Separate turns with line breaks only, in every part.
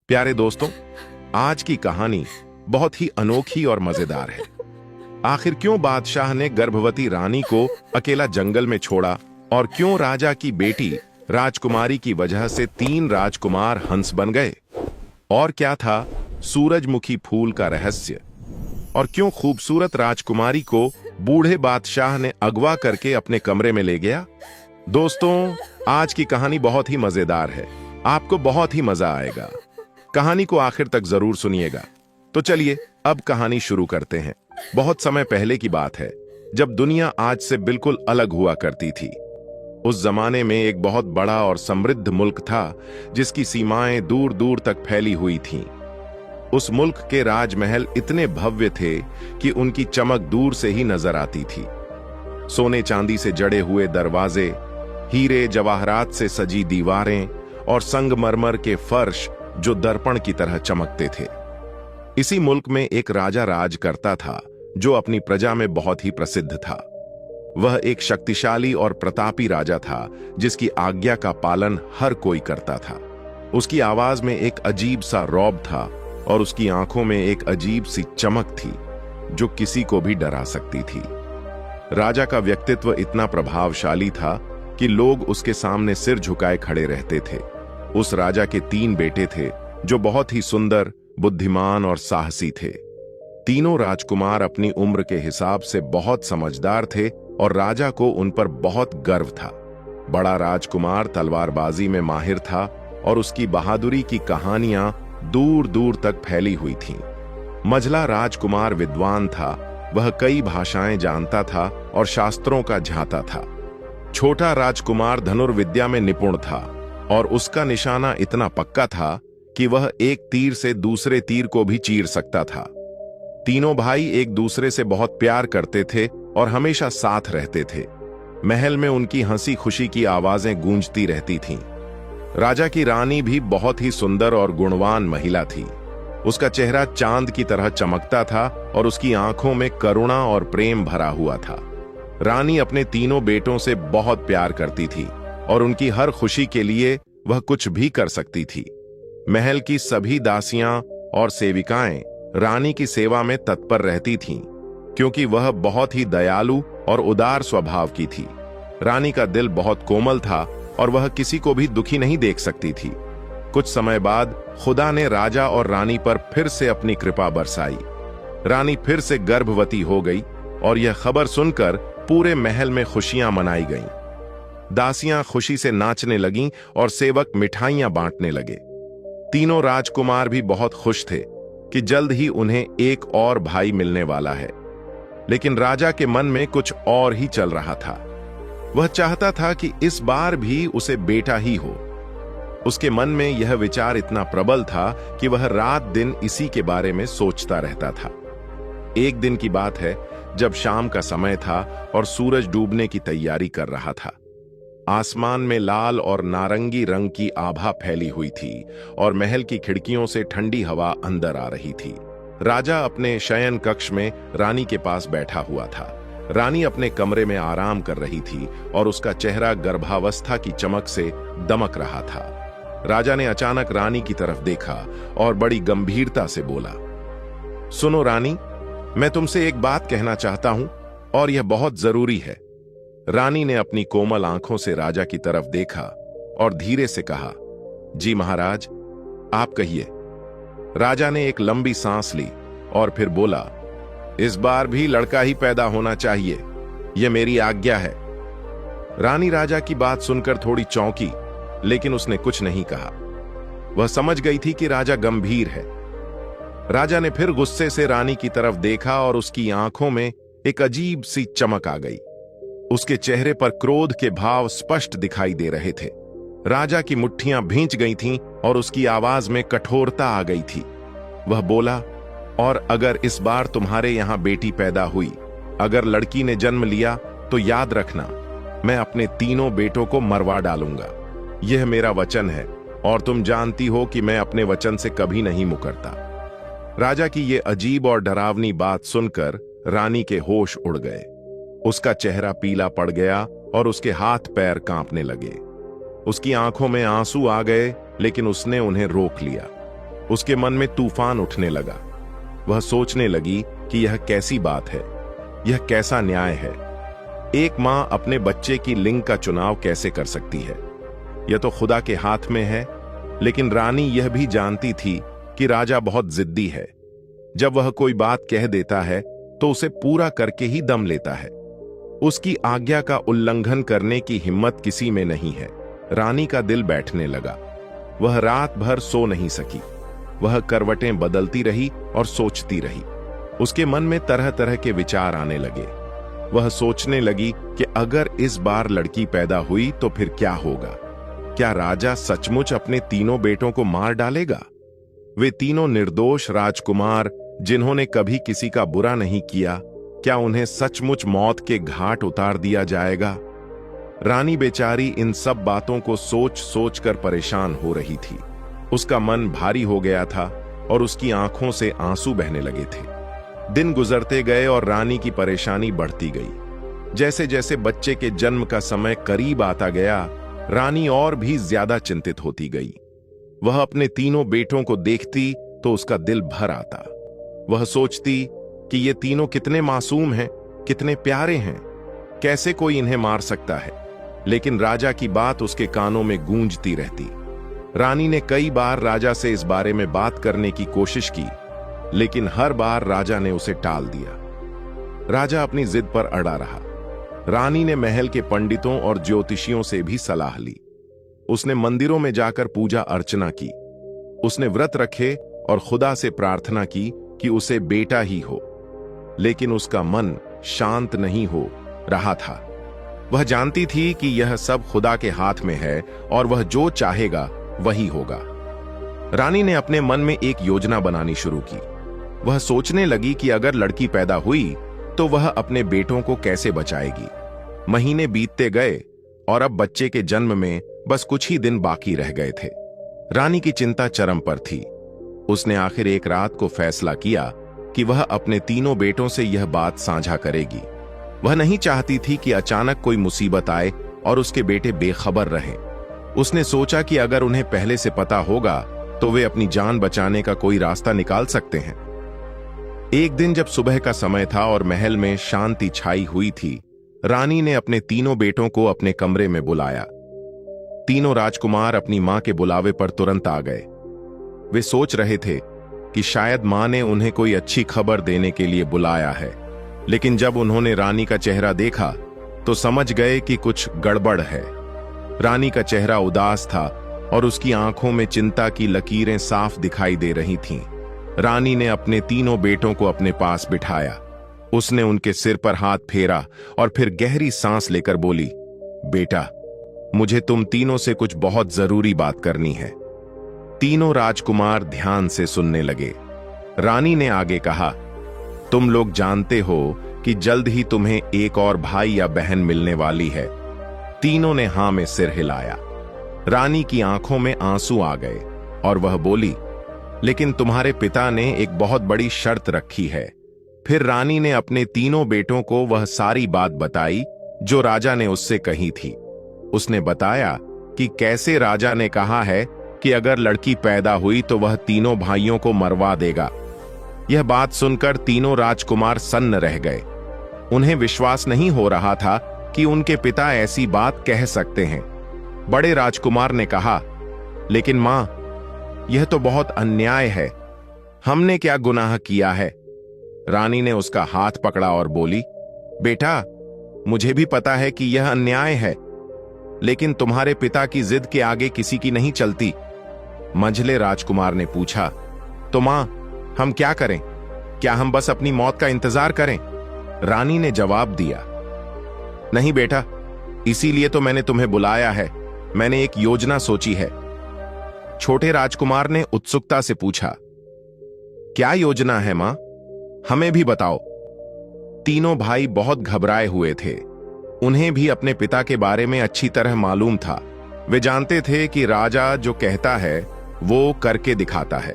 प्यारे दोस्तों, आज की कहानी बहुत ही अनोखी और मजेदार है। आखिर क्यों बादशाह ने गर्भवती रानी को अकेला जंगल में छोड़ा और क्यों राजा की बेटी राजकुमारी की वजह से 3 राजकुमार हंस बन गए? और क्या था सूरजमुखी फूल का रहस्य? और क्यों खूबसूरत राजकुमारी को बूढ़े बादशाह ने अगवा करके अपने कमरे में ले गया? दोस्तों, आज की कहानी बहुत ही मजेदार है। आपको बहुत ही मजा आएगा। कहानी को आखिर तक जरूर सुनिएगा। तो चलिए अब कहानी शुरू करते हैं। बहुत समय पहले की बात है, जब दुनिया आज से बिल्कुल अलग हुआ करती थी। उस जमाने में एक बहुत बड़ा और समृद्ध मुल्क था, जिसकी सीमाएं दूर दूर तक फैली हुई थीं। उस मुल्क के राजमहल इतने भव्य थे कि उनकी चमक दूर से ही नजर आती थी। सोने चांदी से जड़े हुए दरवाजे, हीरे जवाहरात से सजी दीवारें और संगमरमर के फर्श जो दर्पण की तरह चमकते थे। इसी मुल्क में एक राजा राज करता था, जो अपनी प्रजा में बहुत ही प्रसिद्ध था। वह एक शक्तिशाली और प्रतापी राजा था, जिसकी आज्ञा का पालन हर कोई करता था। उसकी आवाज में एक अजीब सा रौब था और उसकी आंखों में एक अजीब सी चमक थी, जो किसी को भी डरा सकती थी। राजा का व्यक्तित्व इतना प्रभावशाली था कि लोग उसके सामने सिर झुकाए खड़े रहते थे। उस राजा के 3 बेटे थे, जो बहुत ही सुंदर, बुद्धिमान और साहसी थे। तीनों राजकुमार अपनी उम्र के हिसाब से बहुत समझदार थे और राजा को उन पर बहुत गर्व था। बड़ा राजकुमार तलवारबाजी में माहिर था और उसकी बहादुरी की कहानियां दूर दूर तक फैली हुई थीं। मझला राजकुमार विद्वान था, वह कई भाषाएं जानता था और शास्त्रों का झांता था। छोटा राजकुमार धनुर्विद्या में निपुण था और उसका निशाना इतना पक्का था कि वह एक तीर से दूसरे तीर को भी चीर सकता था। तीनों भाई एक दूसरे से बहुत प्यार करते थे और हमेशा साथ रहते थे। महल में उनकी हंसी खुशी की आवाजें गूंजती रहती थीं। राजा की रानी भी बहुत ही सुंदर और गुणवान महिला थी। उसका चेहरा चांद की तरह चमकता था और उसकी आंखों में करुणा और प्रेम भरा हुआ था। रानी अपने तीनों बेटों से बहुत प्यार करती थी और उनकी हर खुशी के लिए वह कुछ भी कर सकती थी। महल की सभी दासियां और सेविकाएं रानी की सेवा में तत्पर रहती थीं, क्योंकि वह बहुत ही दयालु और उदार स्वभाव की थी। रानी का दिल बहुत कोमल था और वह किसी को भी दुखी नहीं देख सकती थी। कुछ समय बाद खुदा ने राजा और रानी पर फिर से अपनी कृपा बरसाई। रानी फिर से गर्भवती हो गई और यह खबर सुनकर पूरे महल में खुशियां मनाई गईं। दासियां खुशी से नाचने लगीं और सेवक मिठाइयां बांटने लगे। तीनों राजकुमार भी बहुत खुश थे कि जल्द ही उन्हें एक और भाई मिलने वाला है। लेकिन राजा के मन में कुछ और ही चल रहा था। वह चाहता था कि इस बार भी उसे बेटा ही हो। उसके मन में यह विचार इतना प्रबल था कि वह रात दिन इसी के बारे में सोचता रहता था। एक दिन की बात है, जब शाम का समय था और सूरज डूबने की तैयारी कर रहा था। आसमान में लाल और नारंगी रंग की आभा फैली हुई थी और महल की खिड़कियों से ठंडी हवा अंदर आ रही थी। राजा अपने शयन कक्ष में रानी के पास बैठा हुआ था। रानी अपने कमरे में आराम कर रही थी और उसका चेहरा गर्भावस्था की चमक से दमक रहा था। राजा ने अचानक रानी की तरफ देखा और बड़ी गंभीरता से बोला, सुनो रानी, मैं तुमसे एक बात कहना चाहता हूं और यह बहुत जरूरी है। रानी ने अपनी कोमल आंखों से राजा की तरफ देखा और धीरे से कहा, जी महाराज, आप कहिए। राजा ने एक लंबी सांस ली और फिर बोला, इस बार भी लड़का ही पैदा होना चाहिए, यह मेरी आज्ञा है। रानी राजा की बात सुनकर थोड़ी चौंकी, लेकिन उसने कुछ नहीं कहा। वह समझ गई थी कि राजा गंभीर है। राजा ने फिर गुस्से से रानी की तरफ देखा और उसकी आंखों में एक अजीब सी चमक आ गई। उसके चेहरे पर क्रोध के भाव स्पष्ट दिखाई दे रहे थे। राजा की मुट्ठियां भींच गई थीं और उसकी आवाज में कठोरता आ गई थी। वह बोला, और अगर इस बार तुम्हारे यहां बेटी पैदा हुई, अगर लड़की ने जन्म लिया, तो याद रखना, मैं अपने तीनों बेटों को मरवा डालूंगा। यह मेरा वचन है और तुम जानती हो कि मैं अपने वचन से कभी नहीं मुकरता। राजा की यह अजीब और डरावनी बात सुनकर रानी के होश उड़ गए। उसका चेहरा पीला पड़ गया और उसके हाथ पैर कांपने लगे। उसकी आंखों में आंसू आ गए, लेकिन उसने उन्हें रोक लिया। उसके मन में तूफान उठने लगा। वह सोचने लगी कि यह कैसी बात है, यह कैसा न्याय है। एक मां अपने बच्चे की लिंग का चुनाव कैसे कर सकती है? यह तो खुदा के हाथ में है। लेकिन रानी यह भी जानती थी कि राजा बहुत जिद्दी है। जब वह कोई बात कह देता है तो उसे पूरा करके ही दम लेता है। उसकी आज्ञा का उल्लंघन करने की हिम्मत किसी में नहीं है। रानी का दिल बैठने लगा। वह रात भर सो नहीं सकी। वह करवटें बदलती रही और सोचती रही। उसके मन में तरह तरह के विचार आने लगे। वह सोचने लगी कि अगर इस बार लड़की पैदा हुई तो फिर क्या होगा? क्या राजा सचमुच अपने तीनों बेटों को मार डालेगा? वे तीनों निर्दोष राजकुमार जिन्होंने कभी किसी का बुरा नहीं किया, क्या उन्हें सचमुच मौत के घाट उतार दिया जाएगा? रानी बेचारी इन सब बातों को सोच सोच कर परेशान हो रही थी। उसका मन भारी हो गया था और उसकी आंखों से आंसू बहने लगे थे। दिन गुजरते गए और रानी की परेशानी बढ़ती गई। जैसे जैसे बच्चे के जन्म का समय करीब आता गया, रानी और भी ज्यादा चिंतित होती गई। वह अपने तीनों बेटों को देखती तो उसका दिल भर आता। वह सोचती कि ये तीनों कितने मासूम हैं, कितने प्यारे हैं, कैसे कोई इन्हें मार सकता है। लेकिन राजा की बात उसके कानों में गूंजती रहती। रानी ने कई बार राजा से इस बारे में बात करने की कोशिश की, लेकिन हर बार राजा ने उसे टाल दिया। राजा अपनी जिद पर अड़ा रहा। रानी ने महल के पंडितों और ज्योतिषियों से भी सलाह ली। उसने मंदिरों में जाकर पूजा अर्चना की। उसने व्रत रखे और खुदा से प्रार्थना की कि उसे बेटा ही हो। लेकिन उसका मन शांत नहीं हो रहा था। वह जानती थी कि यह सब खुदा के हाथ में है और वह जो चाहेगा वही होगा। रानी ने अपने मन में एक योजना बनानी शुरू की। वह सोचने लगी कि अगर लड़की पैदा हुई तो वह अपने बेटों को कैसे बचाएगी। महीने बीतते गए और अब बच्चे के जन्म में बस कुछ ही दिन बाकी रह गए थे। रानी की चिंता चरम पर थी। उसने आखिर एक रात को फैसला किया कि वह अपने तीनों बेटों से यह बात साझा करेगी। वह नहीं चाहती थी कि अचानक कोई मुसीबत आए और उसके बेटे बेखबर रहें। उसने सोचा कि अगर उन्हें पहले से पता होगा तो वे अपनी जान बचाने का कोई रास्ता निकाल सकते हैं। एक दिन जब सुबह का समय था और महल में शांति छाई हुई थी, रानी ने अपने तीनों बेटों को अपने कमरे में बुलाया। तीनों राजकुमार अपनी मां के बुलावे पर तुरंत आ गए। वे सोच रहे थे कि शायद मां ने उन्हें कोई अच्छी खबर देने के लिए बुलाया है, लेकिन जब उन्होंने रानी का चेहरा देखा तो समझ गए कि कुछ गड़बड़ है। रानी का चेहरा उदास था और उसकी आंखों में चिंता की लकीरें साफ दिखाई दे रही थीं। रानी ने अपने तीनों बेटों को अपने पास बिठाया। उसने उनके सिर पर हाथ फेरा और फिर गहरी सांस लेकर बोली, बेटा, मुझे तुम तीनों से कुछ बहुत जरूरी बात करनी है। तीनों राजकुमार ध्यान से सुनने लगे। रानी ने आगे कहा, तुम लोग जानते हो कि जल्द ही तुम्हें एक और भाई या बहन मिलने वाली है। तीनों ने हां में सिर हिलाया। रानी की आंखों में आंसू आ गए और वह बोली, लेकिन तुम्हारे पिता ने एक बहुत बड़ी शर्त रखी है। फिर रानी ने अपने तीनों बेटों को वह सारी बात बताई जो राजा ने उससे कही थी। उसने बताया कि कैसे राजा ने कहा है कि अगर लड़की पैदा हुई तो वह तीनों भाइयों को मरवा देगा। यह बात सुनकर तीनों राजकुमार सन्न रह गए। उन्हें विश्वास नहीं हो रहा था कि उनके पिता ऐसी बात कह सकते हैं। बड़े राजकुमार ने कहा, लेकिन मां, यह तो बहुत अन्याय है। हमने क्या गुनाह किया है? रानी ने उसका हाथ पकड़ा और बोली, बेटा, मुझे भी पता है कि यह अन्याय है, लेकिन तुम्हारे पिता की जिद के आगे किसी की नहीं चलती। मंझले राजकुमार ने पूछा, तो मां, हम क्या करें? क्या हम बस अपनी मौत का इंतजार करें? रानी ने जवाब दिया, नहीं बेटा, इसीलिए तो मैंने तुम्हें बुलाया है। मैंने एक योजना सोची है। छोटे राजकुमार ने उत्सुकता से पूछा, क्या योजना है मां? हमें भी बताओ। तीनों भाई बहुत घबराए हुए थे। उन्हें भी अपने पिता के बारे में अच्छी तरह मालूम था। वे जानते थे कि राजा जो कहता है वो करके दिखाता है।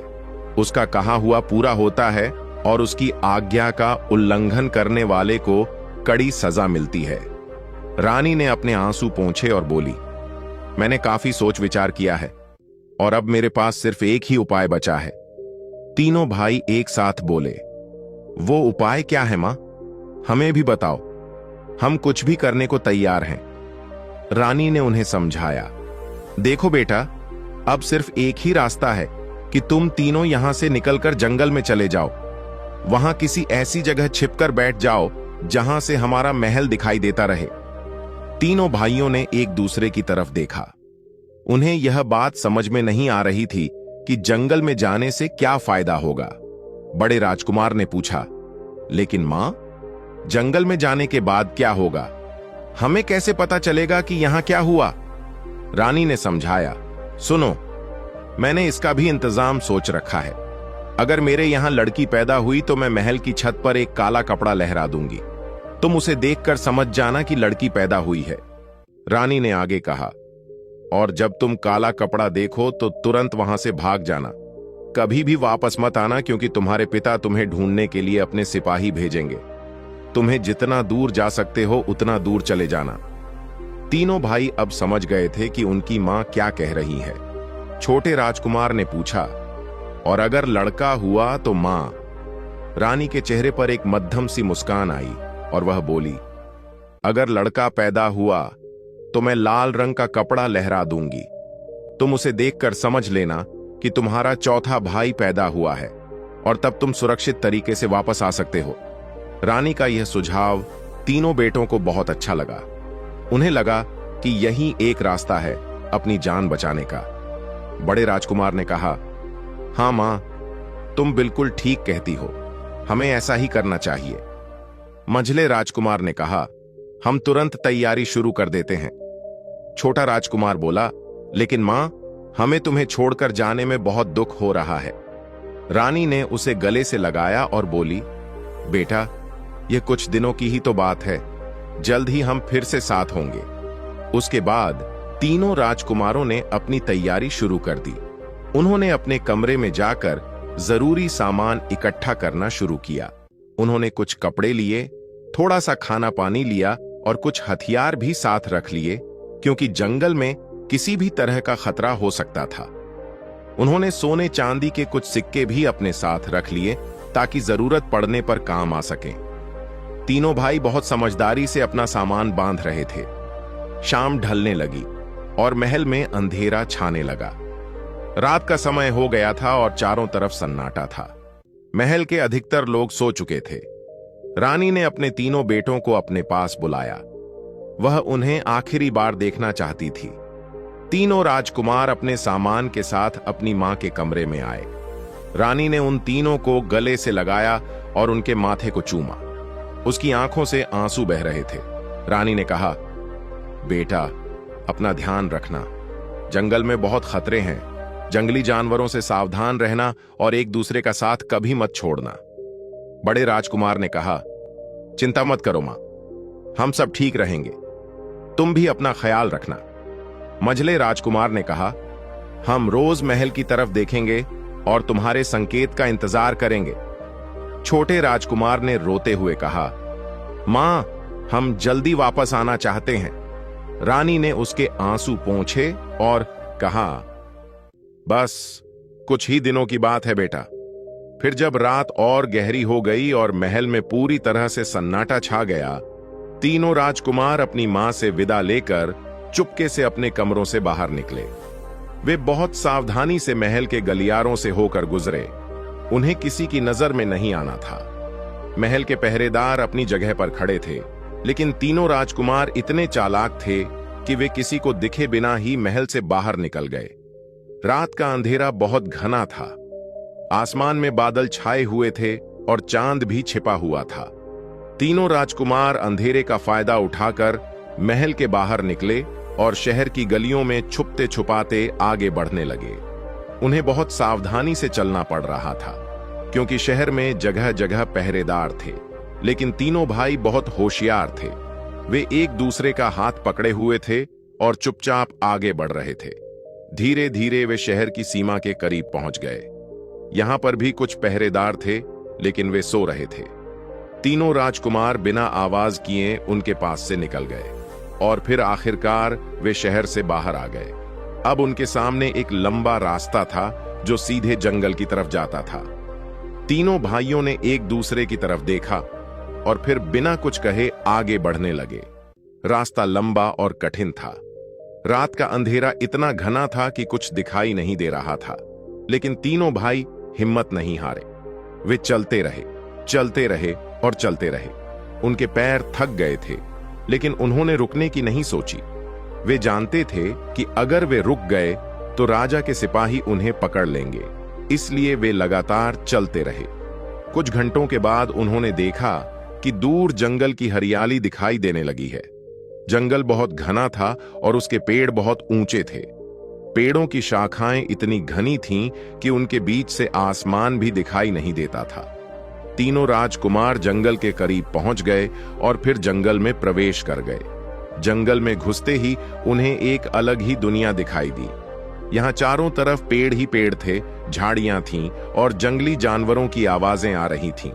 उसका कहा हुआ पूरा होता है और उसकी आज्ञा का उल्लंघन करने वाले को कड़ी सजा मिलती है। रानी ने अपने आंसू पोंछे और बोली, मैंने काफी सोच विचार किया है और अब मेरे पास सिर्फ एक ही उपाय बचा है। तीनों भाई एक साथ बोले, वो उपाय क्या है मां? हमें भी बताओ, हम कुछ भी करने को तैयार हैं। रानी ने उन्हें समझाया, देखो बेटा, अब सिर्फ एक ही रास्ता है कि तुम तीनों यहां से निकलकर जंगल में चले जाओ। वहां किसी ऐसी जगह छिपकर बैठ जाओ जहां से हमारा महल दिखाई देता रहे। तीनों भाइयों ने एक दूसरे की तरफ देखा। उन्हें यह बात समझ में नहीं आ रही थी कि जंगल में जाने से क्या फायदा होगा। बड़े राजकुमार ने पूछा, लेकिन मां, जंगल में जाने के बाद क्या होगा? हमें कैसे पता चलेगा कि यहां क्या हुआ? रानी ने समझाया, सुनो, मैंने इसका भी इंतजाम सोच रखा है। अगर मेरे यहां लड़की पैदा हुई तो मैं महल की छत पर एक काला कपड़ा लहरा दूंगी। तुम उसे देखकर समझ जाना कि लड़की पैदा हुई है। रानी ने आगे कहा, और जब तुम काला कपड़ा देखो तो तुरंत वहां से भाग जाना। कभी भी वापस मत आना, क्योंकि तुम्हारे पिता तुम्हें ढूंढने के लिए अपने सिपाही भेजेंगे। तुम्हें जितना दूर जा सकते हो उतना दूर चले जाना। तीनों भाई अब समझ गए थे कि उनकी मां क्या कह रही है। छोटे राजकुमार ने पूछा, और अगर लड़का हुआ तो मां? रानी के चेहरे पर एक मध्यम सी मुस्कान आई और वह बोली, अगर लड़का पैदा हुआ तो मैं लाल रंग का कपड़ा लहरा दूंगी। तुम उसे देखकर समझ लेना कि तुम्हारा चौथा भाई पैदा हुआ है, और तब तुम सुरक्षित तरीके से वापस आ सकते हो। रानी का यह सुझाव तीनों बेटों को बहुत अच्छा लगा। उन्हें लगा कि यही एक रास्ता है अपनी जान बचाने का। बड़े राजकुमार ने कहा, हां मां, तुम बिल्कुल ठीक कहती हो, हमें ऐसा ही करना चाहिए। मंझले राजकुमार ने कहा, हम तुरंत तैयारी शुरू कर देते हैं। छोटा राजकुमार बोला, लेकिन मां, हमें तुम्हें छोड़कर जाने में बहुत दुख हो रहा है। रानी ने उसे गले से लगाया और बोली, बेटा, यह कुछ दिनों की ही तो बात है, जल्द ही हम फिर से साथ होंगे। उसके बाद तीनों राजकुमारों ने अपनी तैयारी शुरू कर दी। उन्होंने अपने कमरे में जाकर जरूरी सामान इकट्ठा करना शुरू किया। उन्होंने कुछ कपड़े लिए, थोड़ा सा खाना पानी लिया और कुछ हथियार भी साथ रख लिए, क्योंकि जंगल में किसी भी तरह का खतरा हो सकता था। उन्होंने सोने चांदी के कुछ सिक्के भी अपने साथ रख लिए ताकि जरूरत पड़ने पर काम आ सकें। तीनों भाई बहुत समझदारी से अपना सामान बांध रहे थे। शाम ढलने लगी और महल में अंधेरा छाने लगा। रात का समय हो गया था और चारों तरफ सन्नाटा था। महल के अधिकतर लोग सो चुके थे। रानी ने अपने तीनों बेटों को अपने पास बुलाया। वह उन्हें आखिरी बार देखना चाहती थी। तीनों राजकुमार अपने सामान के साथ अपनी मां के कमरे में आए। रानी ने उन तीनों को गले से लगाया और उनके माथे को चूमा। उसकी आंखों से आंसू बह रहे थे। रानी ने कहा, बेटा, अपना ध्यान रखना, जंगल में बहुत खतरे हैं। जंगली जानवरों से सावधान रहना और एक दूसरे का साथ कभी मत छोड़ना। बड़े राजकुमार ने कहा, चिंता मत करो मां, हम सब ठीक रहेंगे। तुम भी अपना ख्याल रखना। मंझले राजकुमार ने कहा, हम रोज महल की तरफ देखेंगे और तुम्हारे संकेत का इंतजार करेंगे। छोटे राजकुमार ने रोते हुए कहा, मां, हम जल्दी वापस आना चाहते हैं। रानी ने उसके आंसू पोंछे और कहा, बस कुछ ही दिनों की बात है बेटा। फिर जब रात और गहरी हो गई और महल में पूरी तरह से सन्नाटा छा गया, तीनों राजकुमार अपनी मां से विदा लेकर चुपके से अपने कमरों से बाहर निकले। वे बहुत सावधानी से महल के गलियारों से होकर गुजरे। उन्हें किसी की नजर में नहीं आना था। महल के पहरेदार अपनी जगह पर खड़े थे, लेकिन तीनों राजकुमार इतने चालाक थे कि वे किसी को दिखे बिना ही महल से बाहर निकल गए। रात का अंधेरा बहुत घना था। आसमान में बादल छाए हुए थे और चांद भी छिपा हुआ था। तीनों राजकुमार अंधेरे का फायदा उठाकर महल के बाहर निकले और शहर की गलियों में छुपते छुपाते आगे बढ़ने लगे। उन्हें बहुत सावधानी से चलना पड़ रहा था, क्योंकि शहर में जगह जगह पहरेदार थे। लेकिन तीनों भाई बहुत होशियार थे। वे एक दूसरे का हाथ पकड़े हुए थे और चुपचाप आगे बढ़ रहे थे। धीरे धीरे वे शहर की सीमा के करीब पहुंच गए। यहां पर भी कुछ पहरेदार थे, लेकिन वे सो रहे थे। तीनों राजकुमार बिना आवाज किए उनके पास से निकल गए और फिर आखिरकार वे शहर से बाहर आ गए। अब उनके सामने एक लंबा रास्ता था जो सीधे जंगल की तरफ जाता था। तीनों भाइयों ने एक दूसरे की तरफ देखा और फिर बिना कुछ कहे आगे बढ़ने लगे। रास्ता लंबा और कठिन था। रात का अंधेरा इतना घना था कि कुछ दिखाई नहीं दे रहा था, लेकिन तीनों भाई हिम्मत नहीं हारे। वे चलते रहे और चलते रहे। उनके पैर थक गए थे, लेकिन उन्होंने रुकने की नहीं सोची। वे जानते थे कि अगर वे रुक गए तो राजा के सिपाही उन्हें पकड़ लेंगे, इसलिए वे लगातार चलते रहे। कुछ घंटों के बाद उन्होंने देखा कि दूर जंगल की हरियाली दिखाई देने लगी है। जंगल बहुत घना था और उसके पेड़ बहुत ऊंचे थे। पेड़ों की शाखाएं इतनी घनी थीं कि उनके बीच से आसमान भी दिखाई नहीं देता था। तीनों राजकुमार जंगल के करीब पहुंच गए और फिर जंगल में प्रवेश कर गए। जंगल में घुसते ही उन्हें एक अलग ही दुनिया दिखाई दी। यहाँ चारों तरफ पेड़ ही पेड़ थे, झाड़ियां थीं और जंगली जानवरों की आवाजें आ रही थीं।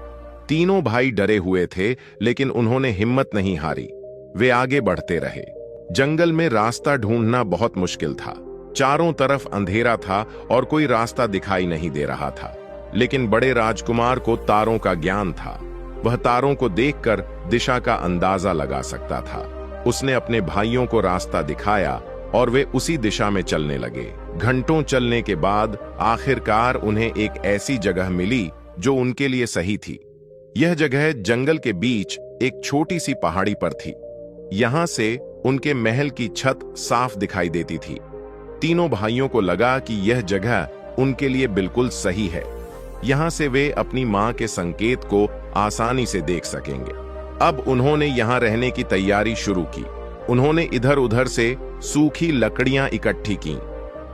तीनों भाई डरे हुए थे, लेकिन उन्होंने हिम्मत नहीं हारी। वे आगे बढ़ते रहे। जंगल में रास्ता ढूंढना बहुत मुश्किल था। चारों तरफ अंधेरा था और कोई रास्ता दिखाई नहीं दे रहा था। लेकिन बड़े राजकुमार को तारों का ज्ञान था। वह तारों को देखकर दिशा का अंदाजा लगा सकता था। उसने अपने भाइयों को रास्ता दिखाया और वे उसी दिशा में चलने लगे। घंटों चलने के बाद आखिरकार उन्हें एक ऐसी जगह मिली जो उनके लिए सही थी। यह जगह जंगल के बीच एक छोटी सी पहाड़ी पर थी। यहां से उनके महल की छत साफ दिखाई देती थी। तीनों भाइयों को लगा कि यह जगह उनके लिए बिल्कुल सही है। यहां से वे अपनी मां के संकेत को आसानी से देख सकेंगे। अब उन्होंने यहां रहने की तैयारी शुरू की। उन्होंने इधर उधर से सूखी लकड़ियां इकट्ठी की।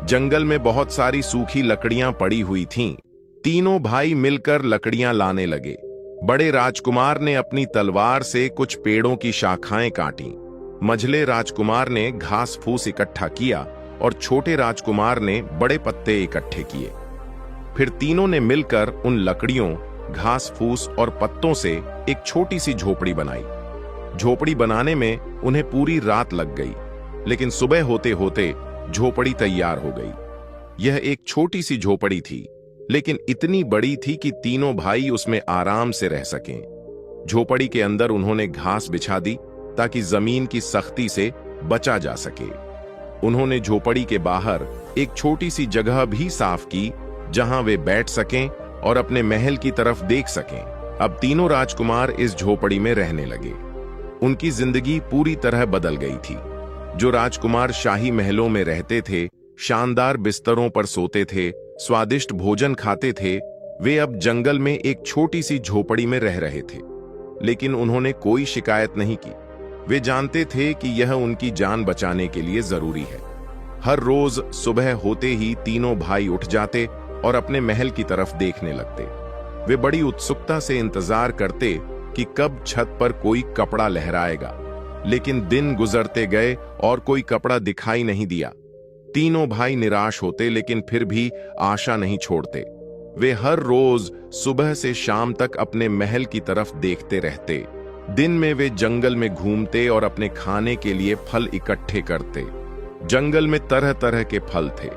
जंगल में बहुत सारी सूखी लकड़ियां पड़ी हुई थीं। तीनों भाई मिलकर लकड़ियां लाने लगे। बड़े राजकुमार ने अपनी तलवार से कुछ पेड़ों की शाखाएं काटी। मझले राजकुमार ने घास फूस इकट्ठा किया और छोटे राजकुमार ने बड़े पत्ते इकट्ठे किए। फिर तीनों ने मिलकर उन लकड़ियों, घास फूस और पत्तों से एक छोटी सी झोपड़ी बनाई। झोपड़ी बनाने में उन्हें पूरी रात लग गई, लेकिन सुबह होते होते झोपड़ी तैयार हो गई। यह एक छोटी सी झोपड़ी थी, लेकिन इतनी बड़ी थी कि तीनों भाई उसमें आराम से रह सकें। झोपड़ी के अंदर उन्होंने घास बिछा दी ताकि जमीन की सख्ती से बचा जा सके। उन्होंने झोपड़ी के बाहर एक छोटी सी जगह भी साफ की जहां वे बैठ सकें और अपने महल की तरफ देख सकें। अब तीनों राजकुमार इस झोपड़ी में रहने लगे। उनकी जिंदगी पूरी तरह बदल गई थी। जो राजकुमार शाही महलों में रहते थे, शानदार बिस्तरों पर सोते थे, स्वादिष्ट भोजन खाते थे, वे अब जंगल में एक छोटी सी झोपड़ी में रह रहे थे। लेकिन उन्होंने कोई शिकायत नहीं की। वे जानते थे कि यह उनकी जान बचाने के लिए जरूरी है। हर रोज सुबह होते ही तीनों भाई उठ जाते और अपने महल की तरफ देखने लगते। वे बड़ी उत्सुकता से इंतजार करते कि कब छत पर कोई कपड़ा लहराएगा। लेकिन दिन गुजरते गए और कोई कपड़ा दिखाई नहीं दिया। तीनों भाई निराश होते, लेकिन फिर भी आशा नहीं छोड़ते। वे हर रोज सुबह से शाम तक अपने महल की तरफ देखते रहते। दिन में वे जंगल में घूमते और अपने खाने के लिए फल इकट्ठे करते। जंगल में तरह तरह के फल थे।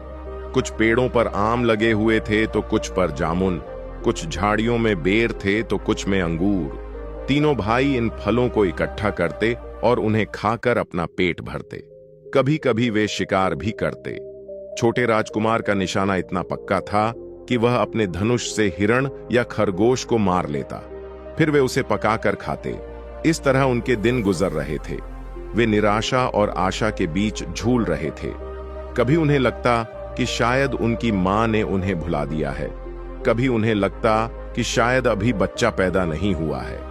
कुछ पेड़ों पर आम लगे हुए थे तो कुछ पर जामुन, कुछ झाड़ियों में बेर थे तो कुछ में अंगूर। तीनों भाई इन फलों को इकट्ठा करते और उन्हें खाकर अपना पेट भरते। कभी कभी वे शिकार भी करते। छोटे राजकुमार का निशाना इतना पक्का था कि वह अपने धनुष से हिरण या खरगोश को मार लेता, फिर वे उसे पकाकर खाते। इस तरह उनके दिन गुजर रहे थे। वे निराशा और आशा के बीच झूल रहे थे। कभी उन्हें लगता कि शायद उनकी मां ने उन्हें भुला दिया है, कभी उन्हें लगता कि शायद अभी बच्चा पैदा नहीं हुआ है।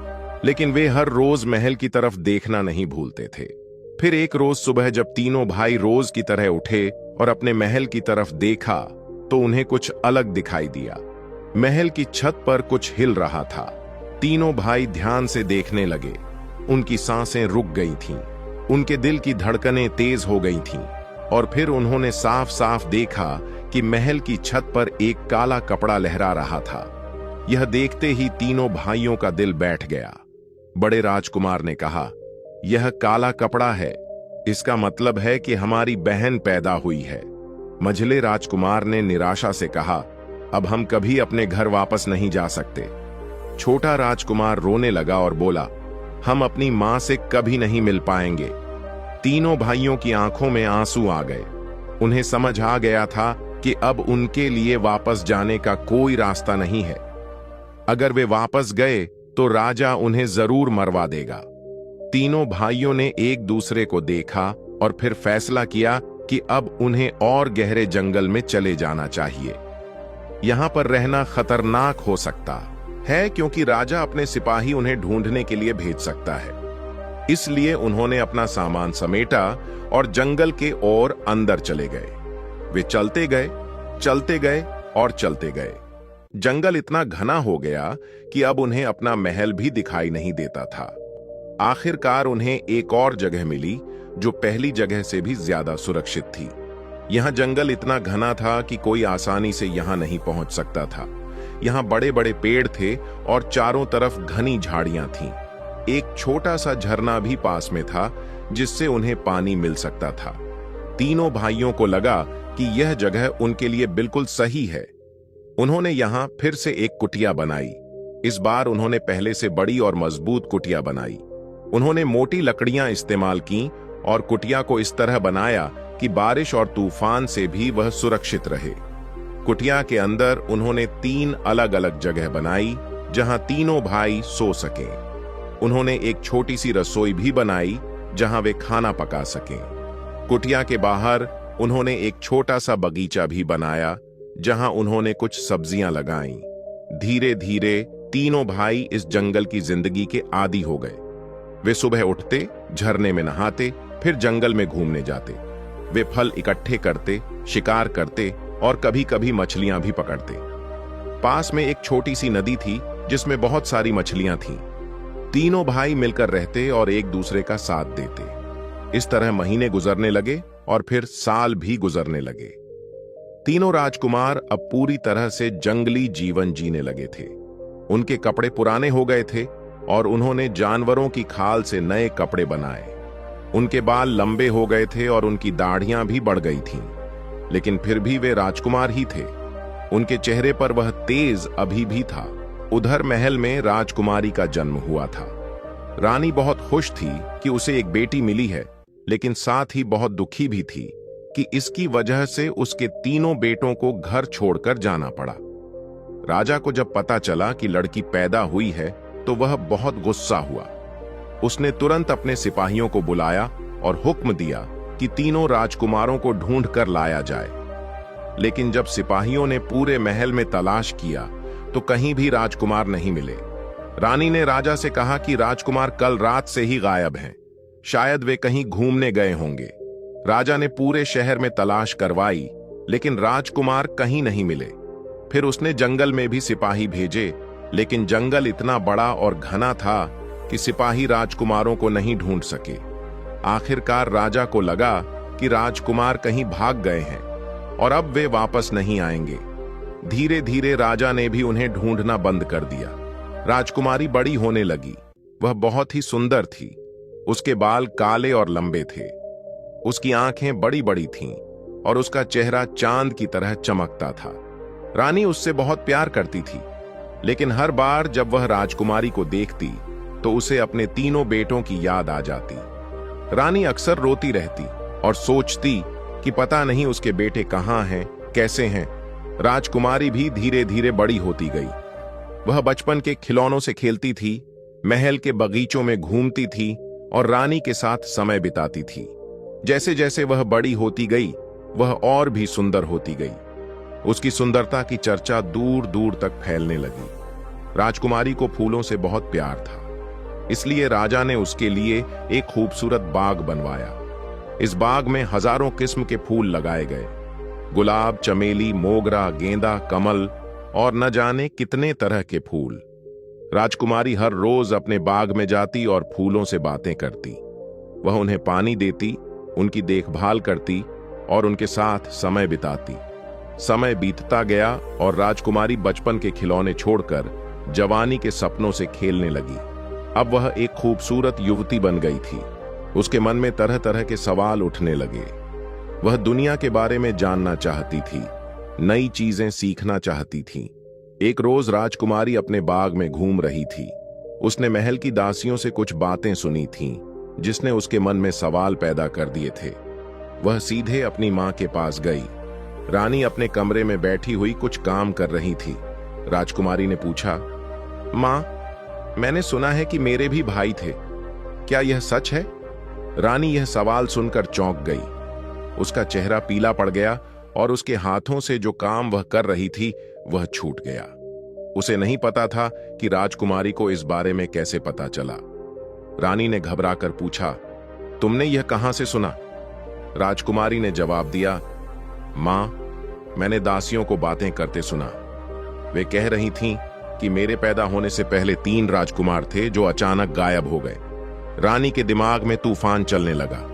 लेकिन वे हर रोज महल की तरफ देखना नहीं भूलते थे। फिर एक रोज सुबह जब तीनों भाई रोज की तरह उठे और अपने महल की तरफ देखा तो उन्हें कुछ अलग दिखाई दिया। महल की छत पर कुछ हिल रहा था। तीनों भाई ध्यान से देखने लगे। उनकी सांसें रुक गई थीं, उनके दिल की धड़कनें तेज हो गई थीं और फिर उन्होंने साफ साफ देखा कि महल की छत पर एक काला कपड़ा लहरा रहा था। यह देखते ही तीनों भाइयों का दिल बैठ गया। बड़े राजकुमार ने कहा, यह काला कपड़ा है, इसका मतलब है कि हमारी बहन पैदा हुई है। मझले राजकुमार ने निराशा से कहा, अब हम कभी अपने घर वापस नहीं जा सकते। छोटा राजकुमार रोने लगा और बोला, हम अपनी मां से कभी नहीं मिल पाएंगे। तीनों भाइयों की आंखों में आंसू आ गए। उन्हें समझ आ गया था कि अब उनके लिए वापस जाने का कोई रास्ता नहीं है। अगर वे वापस गए तो राजा उन्हें जरूर मरवा देगा। तीनों भाइयों ने एक दूसरे को देखा और फिर फैसला किया कि अब उन्हें और गहरे जंगल में चले जाना चाहिए। यहां पर रहना खतरनाक हो सकता है क्योंकि राजा अपने सिपाही उन्हें ढूंढने के लिए भेज सकता है। इसलिए उन्होंने अपना सामान समेटा और जंगल के ओर अंदर चले गए। वे चलते गए और चलते गए। जंगल इतना घना हो गया कि अब उन्हें अपना महल भी दिखाई नहीं देता था। आखिरकार उन्हें एक और जगह मिली जो पहली जगह से भी ज्यादा सुरक्षित थी। यहां जंगल इतना घना था कि कोई आसानी से यहां नहीं पहुंच सकता था। यहां बड़े बड़े पेड़ थे और चारों तरफ घनी झाड़ियां थीं। एक छोटा सा झरना भी पास में था जिससे उन्हें पानी मिल सकता था। तीनों भाइयों को लगा कि यह जगह उनके लिए बिल्कुल सही है। उन्होंने यहां फिर से एक कुटिया बनाई। इस बार उन्होंने पहले से बड़ी और मजबूत कुटिया बनाई। उन्होंने मोटी लकड़ियां इस्तेमाल की और कुटिया को इस तरह बनाया कि बारिश और तूफान से भी वह सुरक्षित रहे। कुटिया के अंदर उन्होंने 3 अलग अलग जगह बनाई जहां तीनों भाई सो सकें। उन्होंने एक छोटी सी रसोई भी बनाई जहां वे खाना पका सकें। कुटिया के बाहर उन्होंने एक छोटा सा बगीचा भी बनाया जहां उन्होंने कुछ सब्जियां लगाईं। धीरे धीरे तीनों भाई इस जंगल की जिंदगी के आदी हो गए। वे सुबह उठते, झरने में नहाते, फिर जंगल में घूमने जाते। वे फल इकट्ठे करते, शिकार करते और कभी कभी मछलियां भी पकड़ते। पास में एक छोटी सी नदी थी जिसमें बहुत सारी मछलियां थीं। तीनों भाई मिलकर रहते और एक दूसरे का साथ देते। इस तरह महीने गुजरने लगे और फिर साल भी गुजरने लगे। तीनों राजकुमार अब पूरी तरह से जंगली जीवन जीने लगे थे। उनके कपड़े पुराने हो गए थे और उन्होंने जानवरों की खाल से नए कपड़े बनाए। उनके बाल लंबे हो गए थे और उनकी दाढ़ियां भी बढ़ गई थीं, लेकिन फिर भी वे राजकुमार ही थे। उनके चेहरे पर वह तेज अभी भी था। उधर महल में राजकुमारी का जन्म हुआ था। रानी बहुत खुश थी कि उसे एक बेटी मिली है, लेकिन साथ ही बहुत दुखी भी थी कि इसकी वजह से उसके तीनों बेटों को घर छोड़कर जाना पड़ा। राजा को जब पता चला कि लड़की पैदा हुई है तो वह बहुत गुस्सा हुआ। उसने तुरंत अपने सिपाहियों को बुलाया और हुक्म दिया कि तीनों राजकुमारों को ढूंढ कर लाया जाए। लेकिन जब सिपाहियों ने पूरे महल में तलाश किया तो कहीं भी राजकुमार नहीं मिले। रानी ने राजा से कहा कि राजकुमार कल रात से ही गायब हैं, शायद वे कहीं घूमने गए होंगे। राजा ने पूरे शहर में तलाश करवाई, लेकिन राजकुमार कहीं नहीं मिले। फिर उसने जंगल में भी सिपाही भेजे, लेकिन जंगल इतना बड़ा और घना था कि सिपाही राजकुमारों को नहीं ढूंढ सके। आखिरकार राजा को लगा कि राजकुमार कहीं भाग गए हैं और अब वे वापस नहीं आएंगे। धीरे धीरे राजा ने भी उन्हें ढूंढना बंद कर दिया। राजकुमारी बड़ी होने लगी। वह बहुत ही सुंदर थी। उसके बाल काले और लंबे थे। उसकी आंखें बड़ी बड़ी थीं और उसका चेहरा चांद की तरह चमकता था। रानी उससे बहुत प्यार करती थी, लेकिन हर बार जब वह राजकुमारी को देखती तो उसे अपने तीनों बेटों की याद आ जाती। रानी अक्सर रोती रहती और सोचती कि पता नहीं उसके बेटे कहाँ हैं, कैसे हैं। राजकुमारी भी धीरे धीरे बड़ी होती गई। वह बचपन के खिलौनों से खेलती थी, महल के बगीचों में घूमती थी और रानी के साथ समय बिताती थी। जैसे जैसे वह बड़ी होती गई, वह और भी सुंदर होती गई। उसकी सुंदरता की चर्चा दूर दूर तक फैलने लगी। राजकुमारी को फूलों से बहुत प्यार था, इसलिए राजा ने उसके लिए एक खूबसूरत बाग बनवाया। इस बाग में हजारों किस्म के फूल लगाए गए, गुलाब, चमेली, मोगरा, गेंदा, कमल और न जाने कितने तरह के फूल। राजकुमारी हर रोज अपने बाग में जाती और फूलों से बातें करती। वह उन्हें पानी देती, उनकी देखभाल करती और उनके साथ समय बिताती। समय बीतता गया और राजकुमारी बचपन के खिलौने छोड़कर जवानी के सपनों से खेलने लगी। अब वह एक खूबसूरत युवती बन गई थी। उसके मन में तरह तरह के सवाल उठने लगे। वह दुनिया के बारे में जानना चाहती थी। नई चीजें सीखना चाहती थी। एक रोज राजकुमारी अपने बाग में घूम रही थी। उसने महल की दासियों से कुछ बातें सुनी थीं, जिसने उसके मन में सवाल पैदा कर दिए थे। वह सीधे अपनी मां के पास गई। रानी अपने कमरे में बैठी हुई कुछ काम कर रही थी। राजकुमारी ने पूछा, मां, मैंने सुना है कि मेरे भी भाई थे, क्या यह सच है? रानी यह सवाल सुनकर चौंक गई। उसका चेहरा पीला पड़ गया और उसके हाथों से जो काम वह कर रही थी वह छूट गया। उसे नहीं पता था कि राजकुमारी को इस बारे में कैसे पता चला। रानी ने घबराकर पूछा, तुमने यह कहां से सुना? राजकुमारी ने जवाब दिया, मां, मैंने दासियों को बातें करते सुना। वे कह रही थीं कि मेरे पैदा होने से पहले 3 राजकुमार थे जो अचानक गायब हो गए। रानी के दिमाग में तूफान चलने लगा।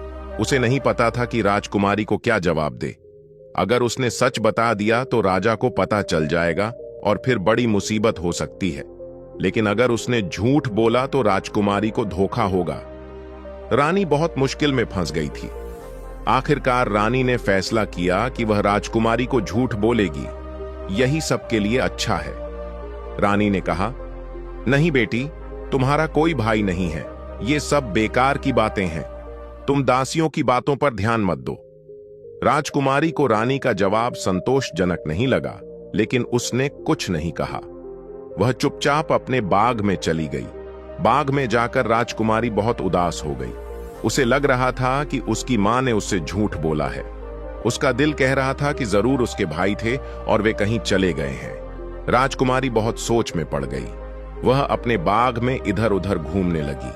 उसे नहीं पता था कि राजकुमारी को क्या जवाब दे। अगर उसने सच बता दिया तो राजा को पता चल जाएगा और फिर बड़ी मुसीबत हो सकती है, लेकिन अगर उसने झूठ बोला तो राजकुमारी को धोखा होगा। रानी बहुत मुश्किल में फंस गई थी। आखिरकार रानी ने फैसला किया कि वह राजकुमारी को झूठ बोलेगी। यही सबके लिए अच्छा है। रानी ने कहा, नहीं बेटी, तुम्हारा कोई भाई नहीं है। ये सब बेकार की बातें हैं। तुम दासियों की बातों पर ध्यान मत दो। राजकुमारी को रानी का जवाब संतोषजनक नहीं लगा, लेकिन उसने कुछ नहीं कहा। वह चुपचाप अपने बाग में चली गई। बाग में जाकर राजकुमारी बहुत उदास हो गई। उसे लग रहा था कि उसकी मां ने उससे झूठ बोला है। उसका दिल कह रहा था कि जरूर उसके भाई थे और वे कहीं चले गए हैं। राजकुमारी बहुत सोच में पड़ गई। वह अपने बाग में इधर उधर घूमने लगी।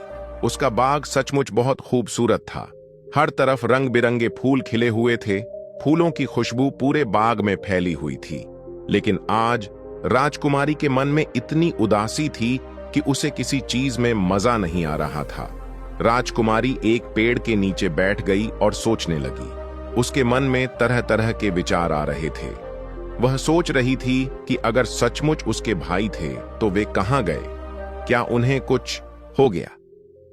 उसका बाग सचमुच बहुत खूबसूरत था। हर तरफ रंग बिरंगे फूल खिले हुए थे। फूलों की खुशबू पूरे बाग में फैली हुई थी। लेकिन आज राजकुमारी के मन में इतनी उदासी थी कि उसे किसी चीज में मजा नहीं आ रहा था। राजकुमारी एक पेड़ के नीचे बैठ गई और सोचने लगी। उसके मन में तरह तरह के विचार आ रहे थे। वह सोच रही थी कि अगर सचमुच उसके भाई थे तो वे कहां गए? क्या उन्हें कुछ हो गया?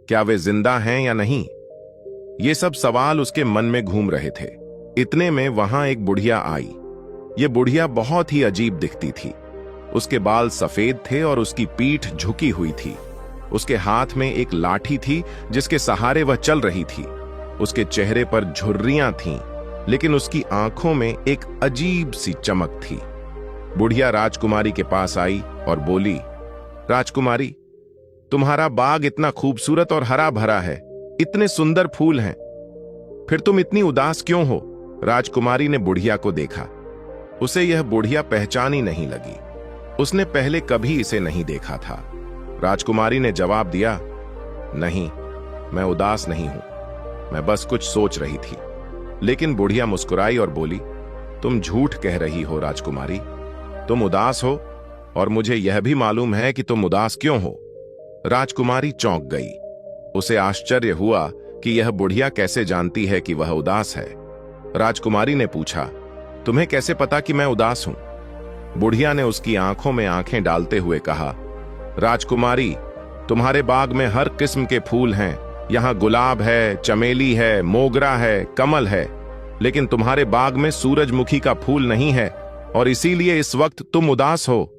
क्या वे जिंदा हैं या नहीं? ये सब सवाल उसके मन में घूम रहे थे। इतने में वहां एक बुढ़िया आई। ये बुढ़िया बहुत ही अजीब दिखती थी। उसके बाल सफेद थे और उसकी पीठ झुकी हुई थी। उसके हाथ में एक लाठी थी जिसके सहारे वह चल रही थी। उसके चेहरे पर झुर्रियां थीं, लेकिन उसकी आंखों में एक अजीब सी चमक थी। बुढ़िया राजकुमारी के पास आई और बोली, राजकुमारी, तुम्हारा बाग इतना खूबसूरत और हरा भरा है, इतने सुंदर फूल हैं, फिर तुम इतनी उदास क्यों हो? राजकुमारी ने बुढ़िया को देखा। उसे यह बुढ़िया पहचान ही नहीं लगी। उसने पहले कभी इसे नहीं देखा था। राजकुमारी ने जवाब दिया, नहीं, मैं उदास नहीं हूं, मैं बस कुछ सोच रही थी। लेकिन बुढ़िया मुस्कुराई और बोली, तुम झूठ कह रही हो राजकुमारी, तुम उदास हो और मुझे यह भी मालूम है कि तुम उदास क्यों हो। राजकुमारी चौंक गई। उसे आश्चर्य हुआ कि यह बुढ़िया कैसे जानती है कि वह उदास है। राजकुमारी ने पूछा, तुम्हें कैसे पता कि मैं उदास हूं? बुढ़िया ने उसकी आंखों में आंखें डालते हुए कहा, राजकुमारी, तुम्हारे बाग में हर किस्म के फूल हैं। यहाँ गुलाब है, चमेली है, मोगरा है, कमल है, लेकिन तुम्हारे बाग में सूरजमुखी का फूल नहीं है और इसीलिए इस वक्त तुम उदास हो।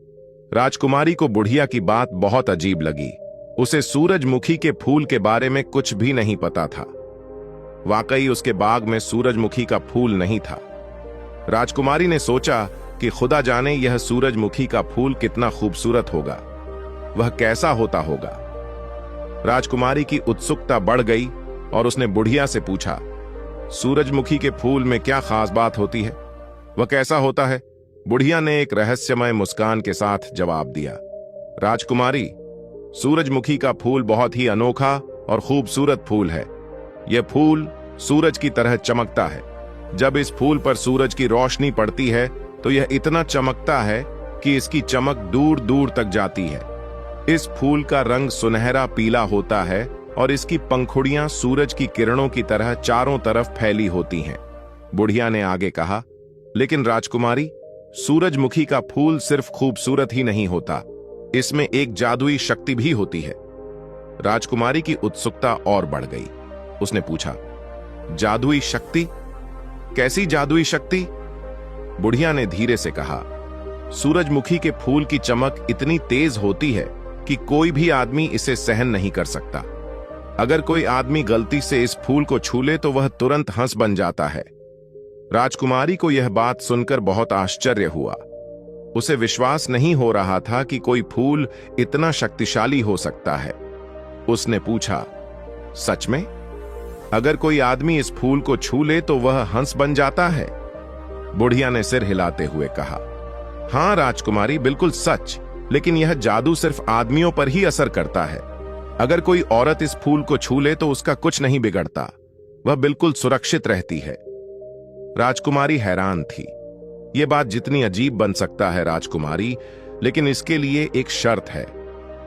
राजकुमारी को बुढ़िया की बात बहुत अजीब लगी। उसे सूरजमुखी के फूल के बारे में कुछ भी नहीं पता था। वाकई उसके बाग में सूरजमुखी का फूल नहीं था। राजकुमारी ने सोचा कि खुदा जाने यह सूरजमुखी का फूल कितना खूबसूरत होगा, वह कैसा होता होगा। राजकुमारी की उत्सुकता बढ़ गई और उसने बुढ़िया से पूछा, सूरजमुखी के फूल में क्या खास बात होती है? वह कैसा होता है? बुढ़िया ने एक रहस्यमय मुस्कान के साथ जवाब दिया, राजकुमारी, सूरजमुखी का फूल बहुत ही अनोखा और खूबसूरत फूल है। यह फूल सूरज की तरह चमकता है। जब इस फूल पर सूरज की रोशनी पड़ती है तो यह इतना चमकता है कि इसकी चमक दूर दूर तक जाती है। इस फूल का रंग सुनहरा पीला होता है और इसकी पंखुड़ियां सूरज की किरणों की तरह चारों तरफ फैली होती हैं। बुढ़िया ने आगे कहा, लेकिन राजकुमारी, सूरजमुखी का फूल सिर्फ खूबसूरत ही नहीं होता, इसमें एक जादुई शक्ति भी होती है। राजकुमारी की उत्सुकता और बढ़ गई। उसने पूछा, जादुई शक्ति? कैसी जादुई शक्ति? बुढ़िया ने धीरे से कहा, सूरजमुखी के फूल की चमक इतनी तेज होती है कि कोई भी आदमी इसे सहन नहीं कर सकता। अगर कोई आदमी गलती से इस फूल को छू ले तो वह तुरंत हंस बन जाता है। राजकुमारी को यह बात सुनकर बहुत आश्चर्य हुआ। उसे विश्वास नहीं हो रहा था कि कोई फूल इतना शक्तिशाली हो सकता है। उसने पूछा, सच में? अगर कोई आदमी इस फूल को छू ले तो वह हंस बन जाता है? बुढ़िया ने सिर हिलाते हुए कहा, हां राजकुमारी, बिल्कुल सच। लेकिन यह जादू सिर्फ आदमियों पर ही असर करता है। अगर कोई औरत इस फूल को छू ले तो उसका कुछ नहीं बिगड़ता, वह बिल्कुल सुरक्षित रहती है। राजकुमारी हैरान थी। यह बात जितनी अजीब बन सकता है राजकुमारी, लेकिन इसके लिए एक शर्त है।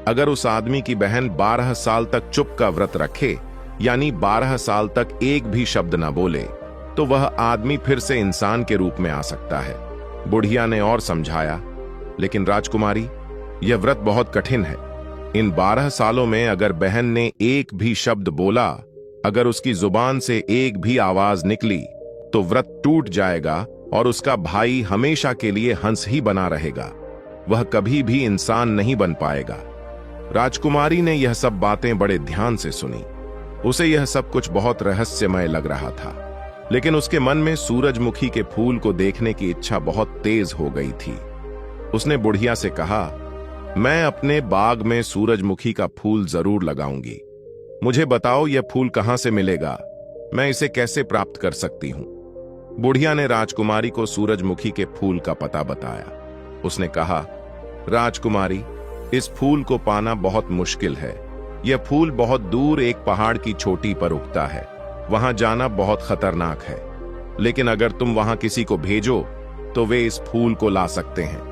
अगर उस आदमी की बहन 12 साल तक चुप का व्रत रखे, यानी 12 साल तक एक भी शब्द न बोले, तो वह आदमी फिर से इंसान के रूप में आ सकता है। बुढ़िया ने और समझाया, लेकिन राजकुमारी, यह व्रत बहुत कठिन है। इन 12 सालों में अगर बहन ने एक भी शब्द बोला, अगर उसकी जुबान से एक भी आवाज निकली, तो व्रत टूट जाएगा और उसका भाई हमेशा के लिए हंस ही बना रहेगा। वह कभी भी इंसान नहीं बन पाएगा। राजकुमारी ने यह सब बातें बड़े ध्यान से सुनी। उसे यह सब कुछ बहुत रहस्यमय लग रहा था, लेकिन उसके मन में सूरजमुखी के फूल को देखने की इच्छा बहुत तेज हो गई थी। उसने बुढ़िया से कहा, मैं अपने बाग में सूरजमुखी का फूल जरूर लगाऊंगी। मुझे बताओ यह फूल कहां से मिलेगा? मैं इसे कैसे प्राप्त कर सकती हूं? बुढ़िया ने राजकुमारी को सूरजमुखी के फूल का पता बताया। उसने कहा, राजकुमारी, इस फूल को पाना बहुत मुश्किल है। यह फूल बहुत दूर एक पहाड़ की चोटी पर उगता है। वहां जाना बहुत खतरनाक है, लेकिन अगर तुम वहां किसी को भेजो तो वे इस फूल को ला सकते हैं।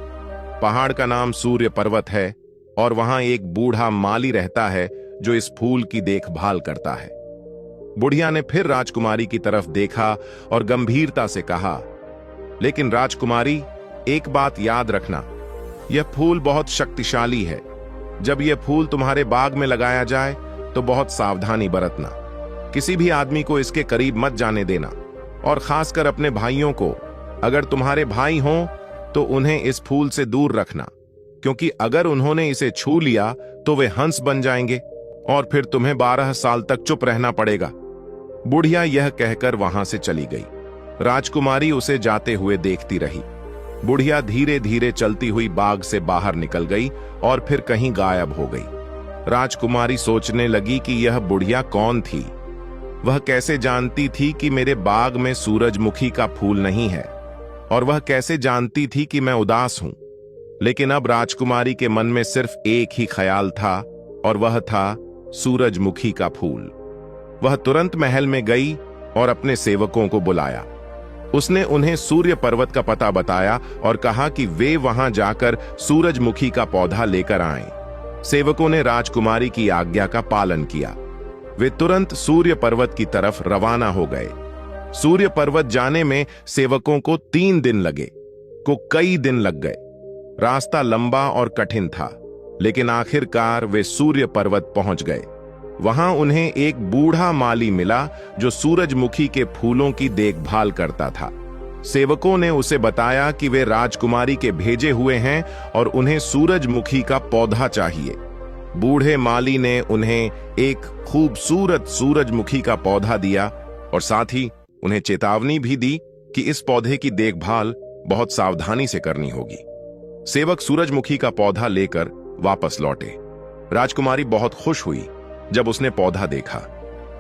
पहाड़ का नाम सूर्य पर्वत है और वहां एक बूढ़ा माली रहता है जो इस फूल की देखभाल करता है। बुढ़िया ने फिर राजकुमारी की तरफ देखा और गंभीरता से कहा, लेकिन राजकुमारी, एक बात याद रखना, यह फूल बहुत शक्तिशाली है। जब यह फूल तुम्हारे बाग में लगाया जाए तो बहुत सावधानी बरतना। किसी भी आदमी को इसके करीब मत जाने देना, और खासकर अपने भाइयों को। अगर तुम्हारे भाई हों तो उन्हें इस फूल से दूर रखना, क्योंकि अगर उन्होंने इसे छू लिया तो वे हंस बन जाएंगे और फिर तुम्हें 12 साल तक चुप रहना पड़ेगा। बुढ़िया यह कहकर वहां से चली गई। राजकुमारी उसे जाते हुए देखती रही। बुढ़िया धीरे धीरे चलती हुई बाग से बाहर निकल गई और फिर कहीं गायब हो गई। राजकुमारी सोचने लगी कि यह बुढ़िया कौन थी। वह कैसे जानती थी कि मेरे बाग में सूरजमुखी का फूल नहीं है, और वह कैसे जानती थी कि मैं उदास हूं। लेकिन अब राजकुमारी के मन में सिर्फ एक ही ख्याल था, और वह था सूरजमुखी का फूल। वह तुरंत महल में गई और अपने सेवकों को बुलाया। उसने उन्हें सूर्य पर्वत का पता बताया और कहा कि वे वहां जाकर सूरजमुखी का पौधा लेकर आएं। सेवकों ने राजकुमारी की आज्ञा का पालन किया। वे तुरंत सूर्य पर्वत की तरफ रवाना हो गए। सूर्य पर्वत जाने में सेवकों को 3 दिन लगे, को कई दिन लग गए। रास्ता लंबा और कठिन था, लेकिन आखिरकार वे सूर्य पर्वत पहुंच गए। वहां उन्हें एक बूढ़ा माली मिला जो सूरजमुखी के फूलों की देखभाल करता था। सेवकों ने उसे बताया कि वे राजकुमारी के भेजे हुए हैं और उन्हें सूरजमुखी का पौधा चाहिए। बूढ़े माली ने उन्हें एक खूबसूरत सूरजमुखी का पौधा दिया और साथ ही उन्हें चेतावनी भी दी कि इस पौधे की देखभाल बहुत सावधानी से करनी होगी। सेवक सूरजमुखी का पौधा लेकर वापस लौटे। राजकुमारी बहुत खुश हुई जब उसने पौधा देखा।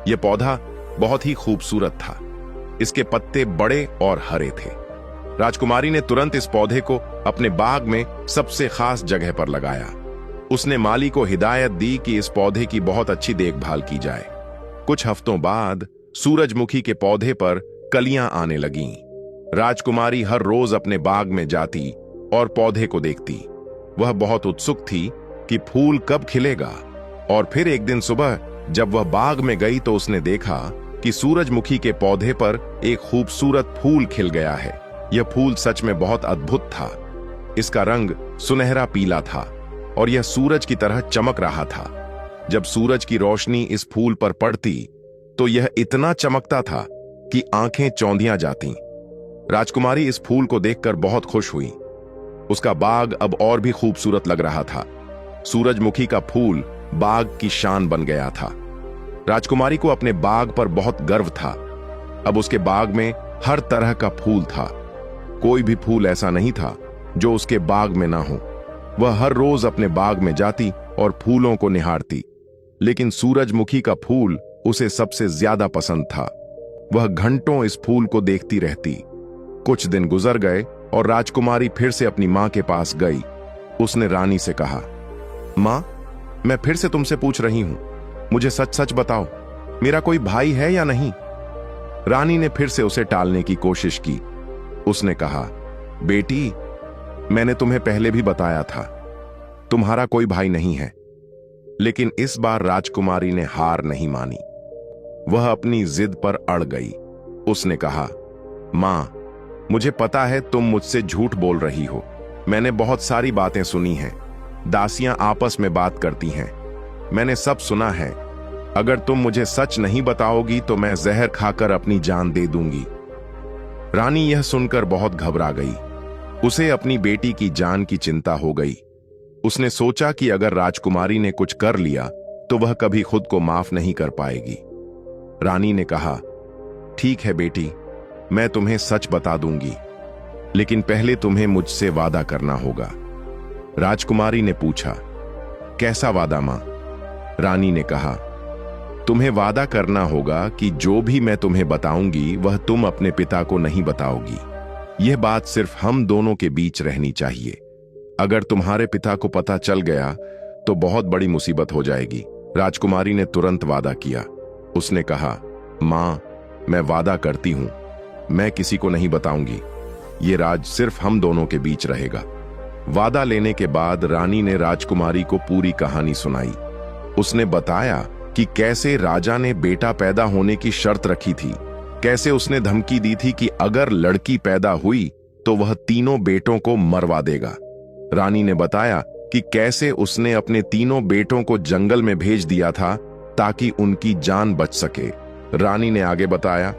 यह पौधा बहुत ही खूबसूरत था। इसके पत्ते बड़े और हरे थे। राजकुमारी ने तुरंत इस पौधे को अपने बाग में सबसे खास जगह पर लगाया। उसने माली को हिदायत दी कि इस पौधे की बहुत अच्छी देखभाल की जाए। कुछ हफ्तों बाद सूरजमुखी के पौधे पर कलियां आने लगीं। राजकुमारी हर रोज अपने बाग में जाती और पौधे को देखती। वह बहुत उत्सुक थी कि फूल कब खिलेगा। और फिर एक दिन सुबह जब वह बाग में गई तो उसने देखा कि सूरजमुखी के पौधे पर एक खूबसूरत फूल खिल गया है। यह फूल सच में बहुत अद्भुत था। इसका रंग सुनहरा पीला था और यह सूरज की तरह चमक रहा था। जब सूरज की रोशनी इस फूल पर पड़ती तो यह इतना चमकता था कि आंखें चौंधियां जातीं। राजकुमारी इस फूल को देखकर बहुत खुश हुई। उसका बाग अब और भी खूबसूरत लग रहा था। सूरजमुखी का फूल बाग की शान बन गया था। राजकुमारी को अपने बाग पर बहुत गर्व था। अब उसके बाग में हर तरह का फूल था। कोई भी फूल ऐसा नहीं था जो उसके बाग में ना हो। वह हर रोज अपने बाग में जाती और फूलों को निहारती, लेकिन सूरजमुखी का फूल उसे सबसे ज्यादा पसंद था। वह घंटों इस फूल को देखती रहती। कुछ दिन गुजर गए और राजकुमारी फिर से अपनी मां के पास गई। उसने रानी से कहा, मां, मैं फिर से तुमसे पूछ रही हूं, मुझे सच सच बताओ, मेरा कोई भाई है या नहीं? रानी ने फिर से उसे टालने की कोशिश की। उसने कहा, बेटी, मैंने तुम्हें पहले भी बताया था, तुम्हारा कोई भाई नहीं है। लेकिन इस बार राजकुमारी ने हार नहीं मानी। वह अपनी जिद पर अड़ गई। उसने कहा, मां, मुझे पता है तुम मुझसे झूठ बोल रही हो। मैंने बहुत सारी बातें सुनी हैं। दासियां आपस में बात करती हैं। मैंने सब सुना है। अगर तुम मुझे सच नहीं बताओगी तो मैं जहर खाकर अपनी जान दे दूंगी। रानी यह सुनकर बहुत घबरा गई। उसे अपनी बेटी की जान की चिंता हो गई। उसने सोचा कि अगर राजकुमारी ने कुछ कर लिया तो वह कभी खुद को माफ नहीं कर पाएगी। रानी ने कहा, ठीक है बेटी, मैं तुम्हें सच बता दूंगी, लेकिन पहले तुम्हें मुझसे वादा करना होगा। राजकुमारी ने पूछा, कैसा वादा मां? रानी ने कहा, तुम्हें वादा करना होगा कि जो भी मैं तुम्हें बताऊंगी वह तुम अपने पिता को नहीं बताओगी। यह बात सिर्फ हम दोनों के बीच रहनी चाहिए। अगर तुम्हारे पिता को पता चल गया तो बहुत बड़ी मुसीबत हो जाएगी। राजकुमारी ने तुरंत वादा किया। उसने कहा, मां, मैं वादा करती हूं, मैं किसी को नहीं बताऊंगी। ये राज सिर्फ हम दोनों के बीच रहेगा। वादा लेने के बाद रानी ने राजकुमारी को पूरी कहानी सुनाई। उसने बताया कि कैसे राजा ने बेटा पैदा होने की शर्त रखी थी, कैसे उसने धमकी दी थी कि अगर लड़की पैदा हुई तो वह तीनों बेटों को मरवा देगा। रानी ने बताया कि कैसे उसने अपने तीनों बेटों को जंगल में भेज दिया था ताकि उनकी जान बच सके। रानी ने आगे बताया,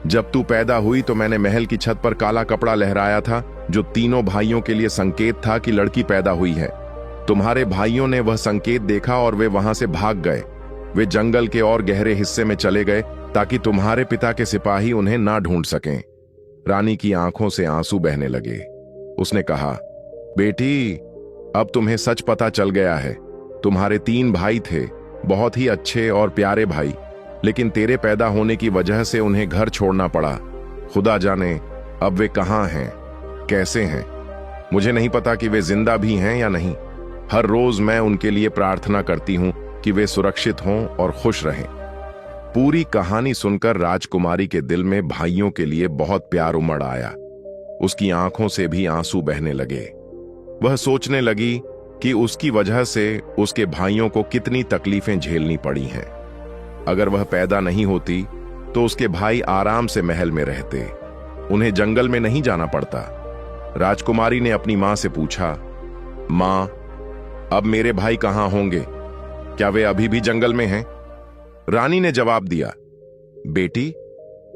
जब तू पैदा हुई तो मैंने महल की छत पर काला कपड़ा लहराया था, जो तीनों भाइयों के लिए संकेत था कि लड़की पैदा हुई है। तुम्हारे भाइयों ने वह संकेत देखा और वे वहां से भाग गए। वे जंगल के और गहरे हिस्से में चले गए ताकि तुम्हारे पिता के सिपाही उन्हें ना ढूंढ सकें। रानी की आंखों से आंसू बहने लगे। उसने कहा, बेटी, अब तुम्हें सच पता चल गया है। तुम्हारे 3 भाई थे, बहुत ही अच्छे और प्यारे भाई, लेकिन तेरे पैदा होने की वजह से उन्हें घर छोड़ना पड़ा। खुदा जाने अब वे कहां हैं, कैसे हैं। मुझे नहीं पता कि वे जिंदा भी हैं या नहीं। हर रोज मैं उनके लिए प्रार्थना करती हूं कि वे सुरक्षित हों और खुश रहें। पूरी कहानी सुनकर राजकुमारी के दिल में भाइयों के लिए बहुत प्यार उमड़ आया। उसकी आंखों से भी आंसू बहने लगे। वह सोचने लगी कि उसकी वजह से उसके भाइयों को कितनी तकलीफें झेलनी पड़ी हैं। अगर वह पैदा नहीं होती तो उसके भाई आराम से महल में रहते, उन्हें जंगल में नहीं जाना पड़ता। राजकुमारी ने अपनी मां से पूछा, मां, अब मेरे भाई कहां होंगे? क्या वे अभी भी जंगल में हैं? रानी ने जवाब दिया, बेटी,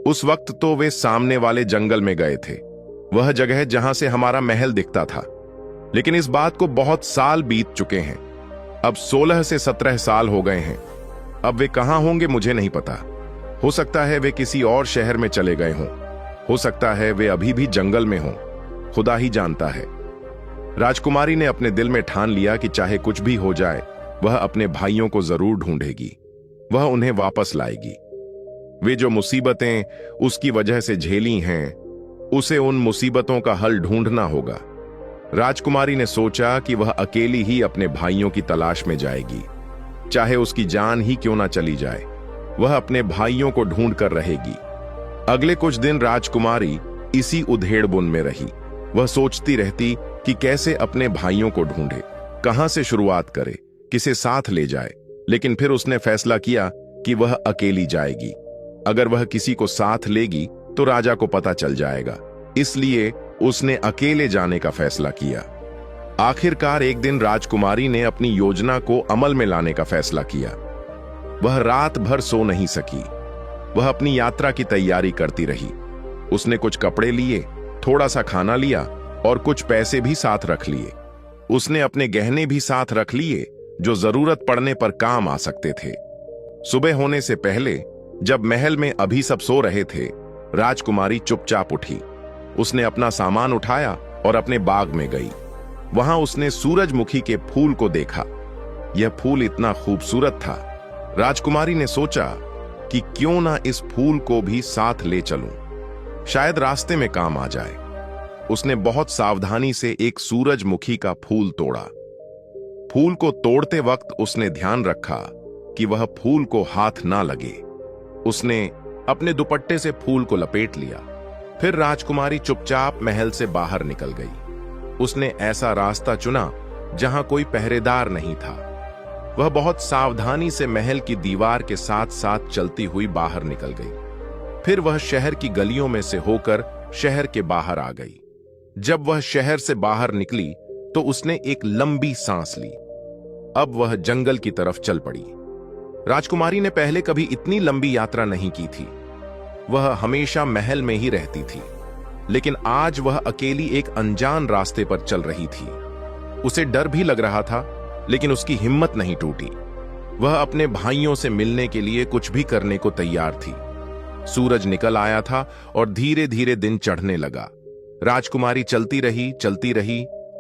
उस वक्त तो वे सामने वाले जंगल में गए थे, वह जगह जहां से हमारा महल दिखता था। लेकिन इस बात को बहुत साल बीत चुके हैं। अब 16 से 17 साल हो गए हैं। अब वे कहां होंगे मुझे नहीं पता। हो सकता है वे किसी और शहर में चले गए हों, हो सकता है वे अभी भी जंगल में हों, खुदा ही जानता है। राजकुमारी ने अपने दिल में ठान लिया कि चाहे कुछ भी हो जाए, वह अपने भाइयों को जरूर ढूंढेगी, वह उन्हें वापस लाएगी। वे जो मुसीबतें उसकी वजह से झेली हैं, उसे उन मुसीबतों का हल ढूंढना होगा। राजकुमारी ने सोचा कि वह अकेली ही अपने भाइयों की तलाश में जाएगी, चाहे उसकी जान ही क्यों ना चली जाए, वह अपने भाइयों को ढूंढ कर रहेगी। अगले कुछ दिन राजकुमारी इसी उधेड़बुन में रही। वह सोचती रहती कि कैसे अपने भाइयों को ढूंढे, कहां से शुरुआत करे, किसे साथ ले जाए। लेकिन फिर उसने फैसला किया कि वह अकेली जाएगी। अगर वह किसी को साथ लेगी तो राजा को पता चल जाएगा, इसलिए उसने अकेले जाने का फैसला किया। आखिरकार एक दिन राजकुमारी ने अपनी योजना को अमल में लाने का फैसला किया। वह रात भर सो नहीं सकी। वह अपनी यात्रा की तैयारी करती रही। उसने कुछ कपड़े लिए, थोड़ा सा खाना लिया और कुछ पैसे भी साथ रख लिए। उसने अपने गहने भी साथ रख लिए जो जरूरत पड़ने पर काम आ सकते थे। सुबह होने से पहले जब महल में अभी सब सो रहे थे, राजकुमारी चुपचाप उठी। उसने अपना सामान उठाया और अपने बाग में गई। वहां उसने सूरजमुखी के फूल को देखा। यह फूल इतना खूबसूरत था, राजकुमारी ने सोचा कि क्यों ना इस फूल को भी साथ ले चलूं, शायद रास्ते में काम आ जाए। उसने बहुत सावधानी से एक सूरजमुखी का फूल तोड़ा। फूल को तोड़ते वक्त उसने ध्यान रखा कि वह फूल को हाथ ना लगे। उसने अपने दुपट्टे से फूल को लपेट लिया। फिर राजकुमारी चुपचाप महल से बाहर निकल गई। उसने ऐसा रास्ता चुना जहां कोई पहरेदार नहीं था। वह बहुत सावधानी से महल की दीवार के साथ साथ चलती हुई बाहर निकल गई। फिर वह शहर की गलियों में से होकर शहर के बाहर आ गई। जब वह शहर से बाहर निकली तो उसने एक लंबी सांस ली। अब वह जंगल की तरफ चल पड़ी। राजकुमारी ने पहले कभी इतनी लंबी यात्रा नहीं की थी। वह हमेशा महल में ही रहती थी, लेकिन आज वह अकेली एक अनजान रास्ते पर चल रही थी। उसे डर भी लग रहा था, लेकिन उसकी हिम्मत नहीं टूटी। वह अपने भाइयों से मिलने के लिए कुछ भी करने को तैयार थी। सूरज निकल आया था और धीरे धीरे दिन चढ़ने लगा। राजकुमारी चलती रही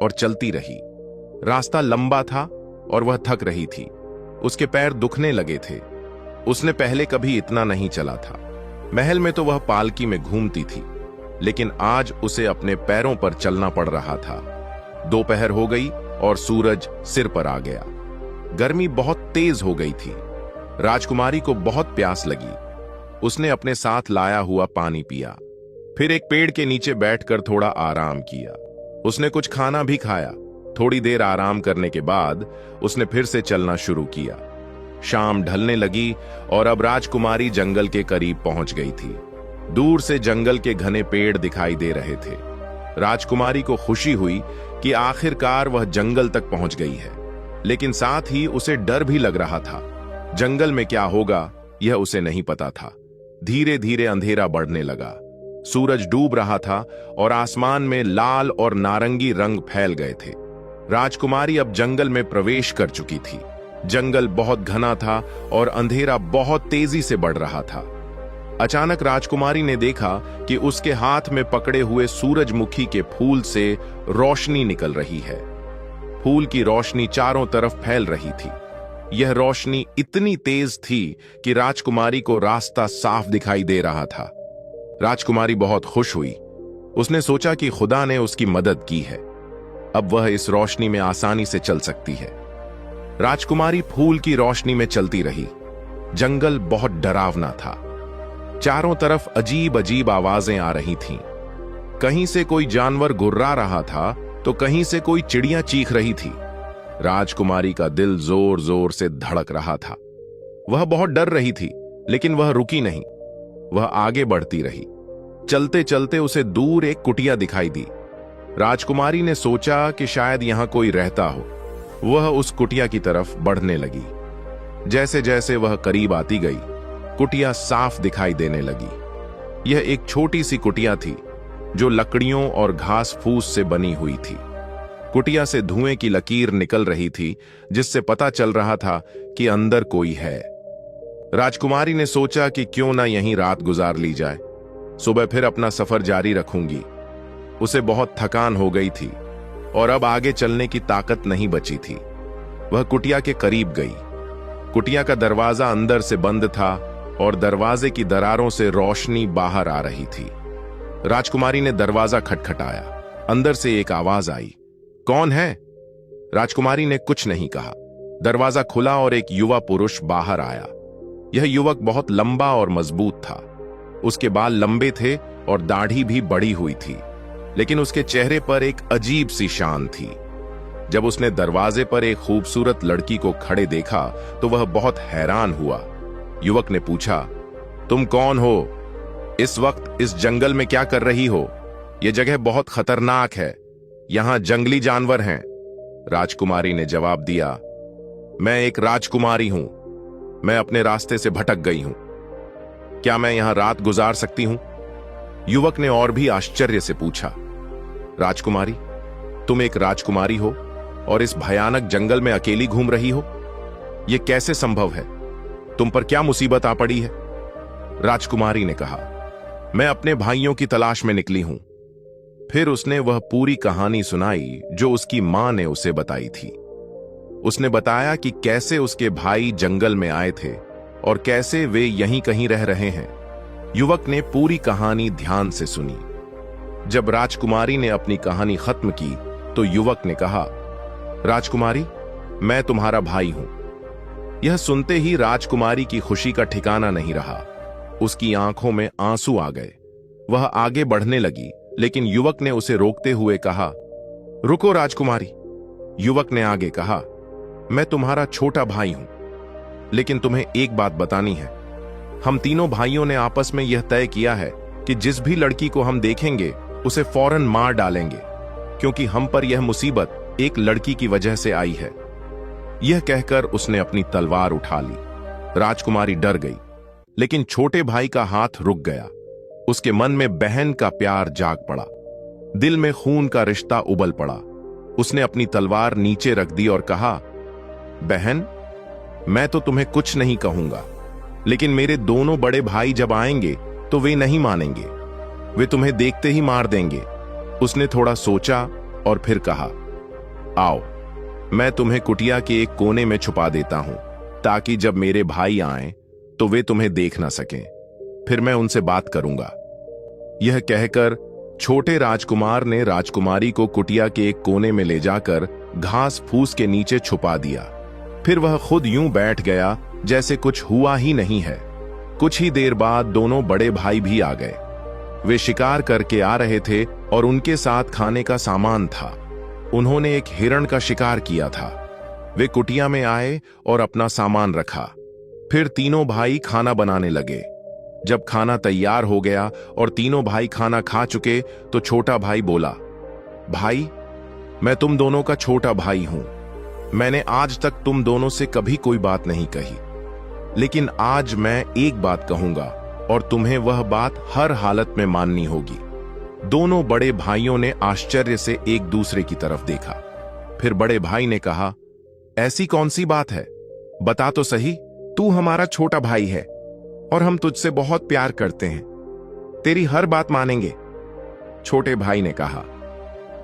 और चलती रही। रास्ता लंबा था और वह थक रही थी। उसके पैर दुखने लगे थे। उसने पहले कभी इतना नहीं चला था। महल में तो वह पालकी में घूमती थी, लेकिन आज उसे अपने पैरों पर चलना पड़ रहा था। दोपहर हो गई और सूरज सिर पर आ गया। गर्मी बहुत तेज हो गई थी। राजकुमारी को बहुत प्यास लगी। उसने अपने साथ लाया हुआ पानी पिया। फिर एक पेड़ के नीचे बैठकर थोड़ा आराम किया। उसने कुछ खाना भी खाया। थोड़ी देर आराम करने के बाद उसने फिर से चलना शुरू किया। शाम ढलने लगी और अब राजकुमारी जंगल के करीब पहुंच गई थी। दूर से जंगल के घने पेड़ दिखाई दे रहे थे। राजकुमारी को खुशी हुई कि आखिरकार वह जंगल तक पहुंच गई है, लेकिन साथ ही उसे डर भी लग रहा था। जंगल में क्या होगा यह उसे नहीं पता था। धीरे धीरे अंधेरा बढ़ने लगा। सूरज डूब रहा था और आसमान में लाल और नारंगी रंग फैल गए थे। राजकुमारी अब जंगल में प्रवेश कर चुकी थी। जंगल बहुत घना था और अंधेरा बहुत तेजी से बढ़ रहा था। अचानक राजकुमारी ने देखा कि उसके हाथ में पकड़े हुए सूरजमुखी के फूल से रोशनी निकल रही है। फूल की रोशनी चारों तरफ फैल रही थी। यह रोशनी इतनी तेज थी कि राजकुमारी को रास्ता साफ दिखाई दे रहा था। राजकुमारी बहुत खुश हुई। उसने सोचा कि खुदा ने उसकी मदद की है। अब वह इस रोशनी में आसानी से चल सकती है। राजकुमारी फूल की रोशनी में चलती रही। जंगल बहुत डरावना था। चारों तरफ अजीब अजीब आवाजें आ रही थीं। कहीं से कोई जानवर गुर्रा रहा था तो कहीं से कोई चिड़िया चीख रही थी। राजकुमारी का दिल जोर जोर से धड़क रहा था। वह बहुत डर रही थी, लेकिन वह रुकी नहीं। वह आगे बढ़ती रही। चलते चलते उसे दूर एक कुटिया दिखाई दी। राजकुमारी ने सोचा कि शायद यहां कोई रहता हो। वह उस कुटिया की तरफ बढ़ने लगी। जैसे जैसे वह करीब आती गई, कुटिया साफ दिखाई देने लगी। यह एक छोटी सी कुटिया थी जो लकड़ियों और घास फूस से बनी हुई थी। कुटिया से धुएं की लकीर निकल रही थी, जिससे पता चल रहा था कि अंदर कोई है। राजकुमारी ने सोचा कि क्यों ना यहीं रात गुजार ली जाए। सुबह फिर अपना सफर जारी रखूंगी। उसे बहुत थकान हो गई थी और अब आगे चलने की ताकत नहीं बची थी। वह कुटिया के करीब गई। कुटिया का दरवाजा अंदर से बंद था और दरवाजे की दरारों से रोशनी बाहर आ रही थी। राजकुमारी ने दरवाजा खटखटाया। अंदर से एक आवाज आई, कौन है? राजकुमारी ने कुछ नहीं कहा। दरवाजा खुला और एक युवा पुरुष बाहर आया। यह युवक बहुत लंबा और मजबूत था। उसके बाल लंबे थे और दाढ़ी भी बड़ी हुई थी, लेकिन उसके चेहरे पर एक अजीब सी शान थी। जब उसने दरवाजे पर एक खूबसूरत लड़की को खड़े देखा तो वह बहुत हैरान हुआ। युवक ने पूछा, तुम कौन हो? इस वक्त इस जंगल में क्या कर रही हो? यह जगह बहुत खतरनाक है। यहां जंगली जानवर हैं। राजकुमारी ने जवाब दिया, मैं एक राजकुमारी हूं। मैं अपने रास्ते से भटक गई हूं। क्या मैं यहां रात गुजार सकती हूं? युवक ने और भी आश्चर्य से पूछा, राजकुमारी, तुम एक राजकुमारी हो और इस भयानक जंगल में अकेली घूम रही हो? यह कैसे संभव है? तुम पर क्या मुसीबत आ पड़ी है? राजकुमारी ने कहा, मैं अपने भाइयों की तलाश में निकली हूं। फिर उसने वह पूरी कहानी सुनाई जो उसकी मां ने उसे बताई थी। उसने बताया कि कैसे उसके भाई जंगल में आए थे और कैसे वे यहीं कहीं रह रहे हैं। युवक ने पूरी कहानी ध्यान से सुनी। जब राजकुमारी ने अपनी कहानी खत्म की तो युवक ने कहा, राजकुमारी, मैं तुम्हारा भाई हूं। यह सुनते ही राजकुमारी की खुशी का ठिकाना नहीं रहा। उसकी आंखों में आंसू आ गए। वह आगे बढ़ने लगी, लेकिन युवक ने उसे रोकते हुए कहा, रुको राजकुमारी। युवक ने आगे कहा, मैं तुम्हारा छोटा भाई हूं, लेकिन तुम्हें एक बात बतानी है। हम तीनों भाइयों ने आपस में यह तय किया है कि जिस भी लड़की को हम देखेंगे उसे फौरन मार डालेंगे, क्योंकि हम पर यह मुसीबत एक लड़की की वजह से आई है। यह कहकर उसने अपनी तलवार उठा ली। राजकुमारी डर गई, लेकिन छोटे भाई का हाथ रुक गया। उसके मन में बहन का प्यार जाग पड़ा। दिल में खून का रिश्ता उबल पड़ा। उसने अपनी तलवार नीचे रख दी और कहा, बहन, मैं तो तुम्हें कुछ नहीं कहूंगा, लेकिन मेरे दोनों बड़े भाई जब आएंगे तो वे नहीं मानेंगे। वे तुम्हें देखते ही मार देंगे। उसने थोड़ा सोचा और फिर कहा, आओ, मैं तुम्हें कुटिया के एक कोने में छुपा देता हूं, ताकि जब मेरे भाई आएं तो वे तुम्हें देख ना सकें। फिर मैं उनसे बात करूंगा। यह कहकर छोटे राजकुमार ने राजकुमारी को कुटिया के एक कोने में ले जाकर घास फूस के नीचे छुपा दिया। फिर वह खुद यूं बैठ गया जैसे कुछ हुआ ही नहीं है। कुछ ही देर बाद दोनों बड़े भाई भी आ गए। वे शिकार करके आ रहे थे और उनके साथ खाने का सामान था। उन्होंने एक हिरण का शिकार किया था। वे कुटिया में आए और अपना सामान रखा। फिर तीनों भाई खाना बनाने लगे। जब खाना तैयार हो गया और तीनों भाई खाना खा चुके तो छोटा भाई बोला, भाई, मैं तुम दोनों का छोटा भाई हूं। मैंने आज तक तुम दोनों से कभी कोई बात नहीं कही, लेकिन आज मैं एक बात कहूंगा और तुम्हें वह बात हर हालत में माननी होगी। दोनों बड़े भाइयों ने आश्चर्य से एक दूसरे की तरफ देखा। फिर बड़े भाई ने कहा, ऐसी कौन सी बात है? बता तो सही। तू हमारा छोटा भाई है और हम तुझसे बहुत प्यार करते हैं। तेरी हर बात मानेंगे। छोटे भाई ने कहा,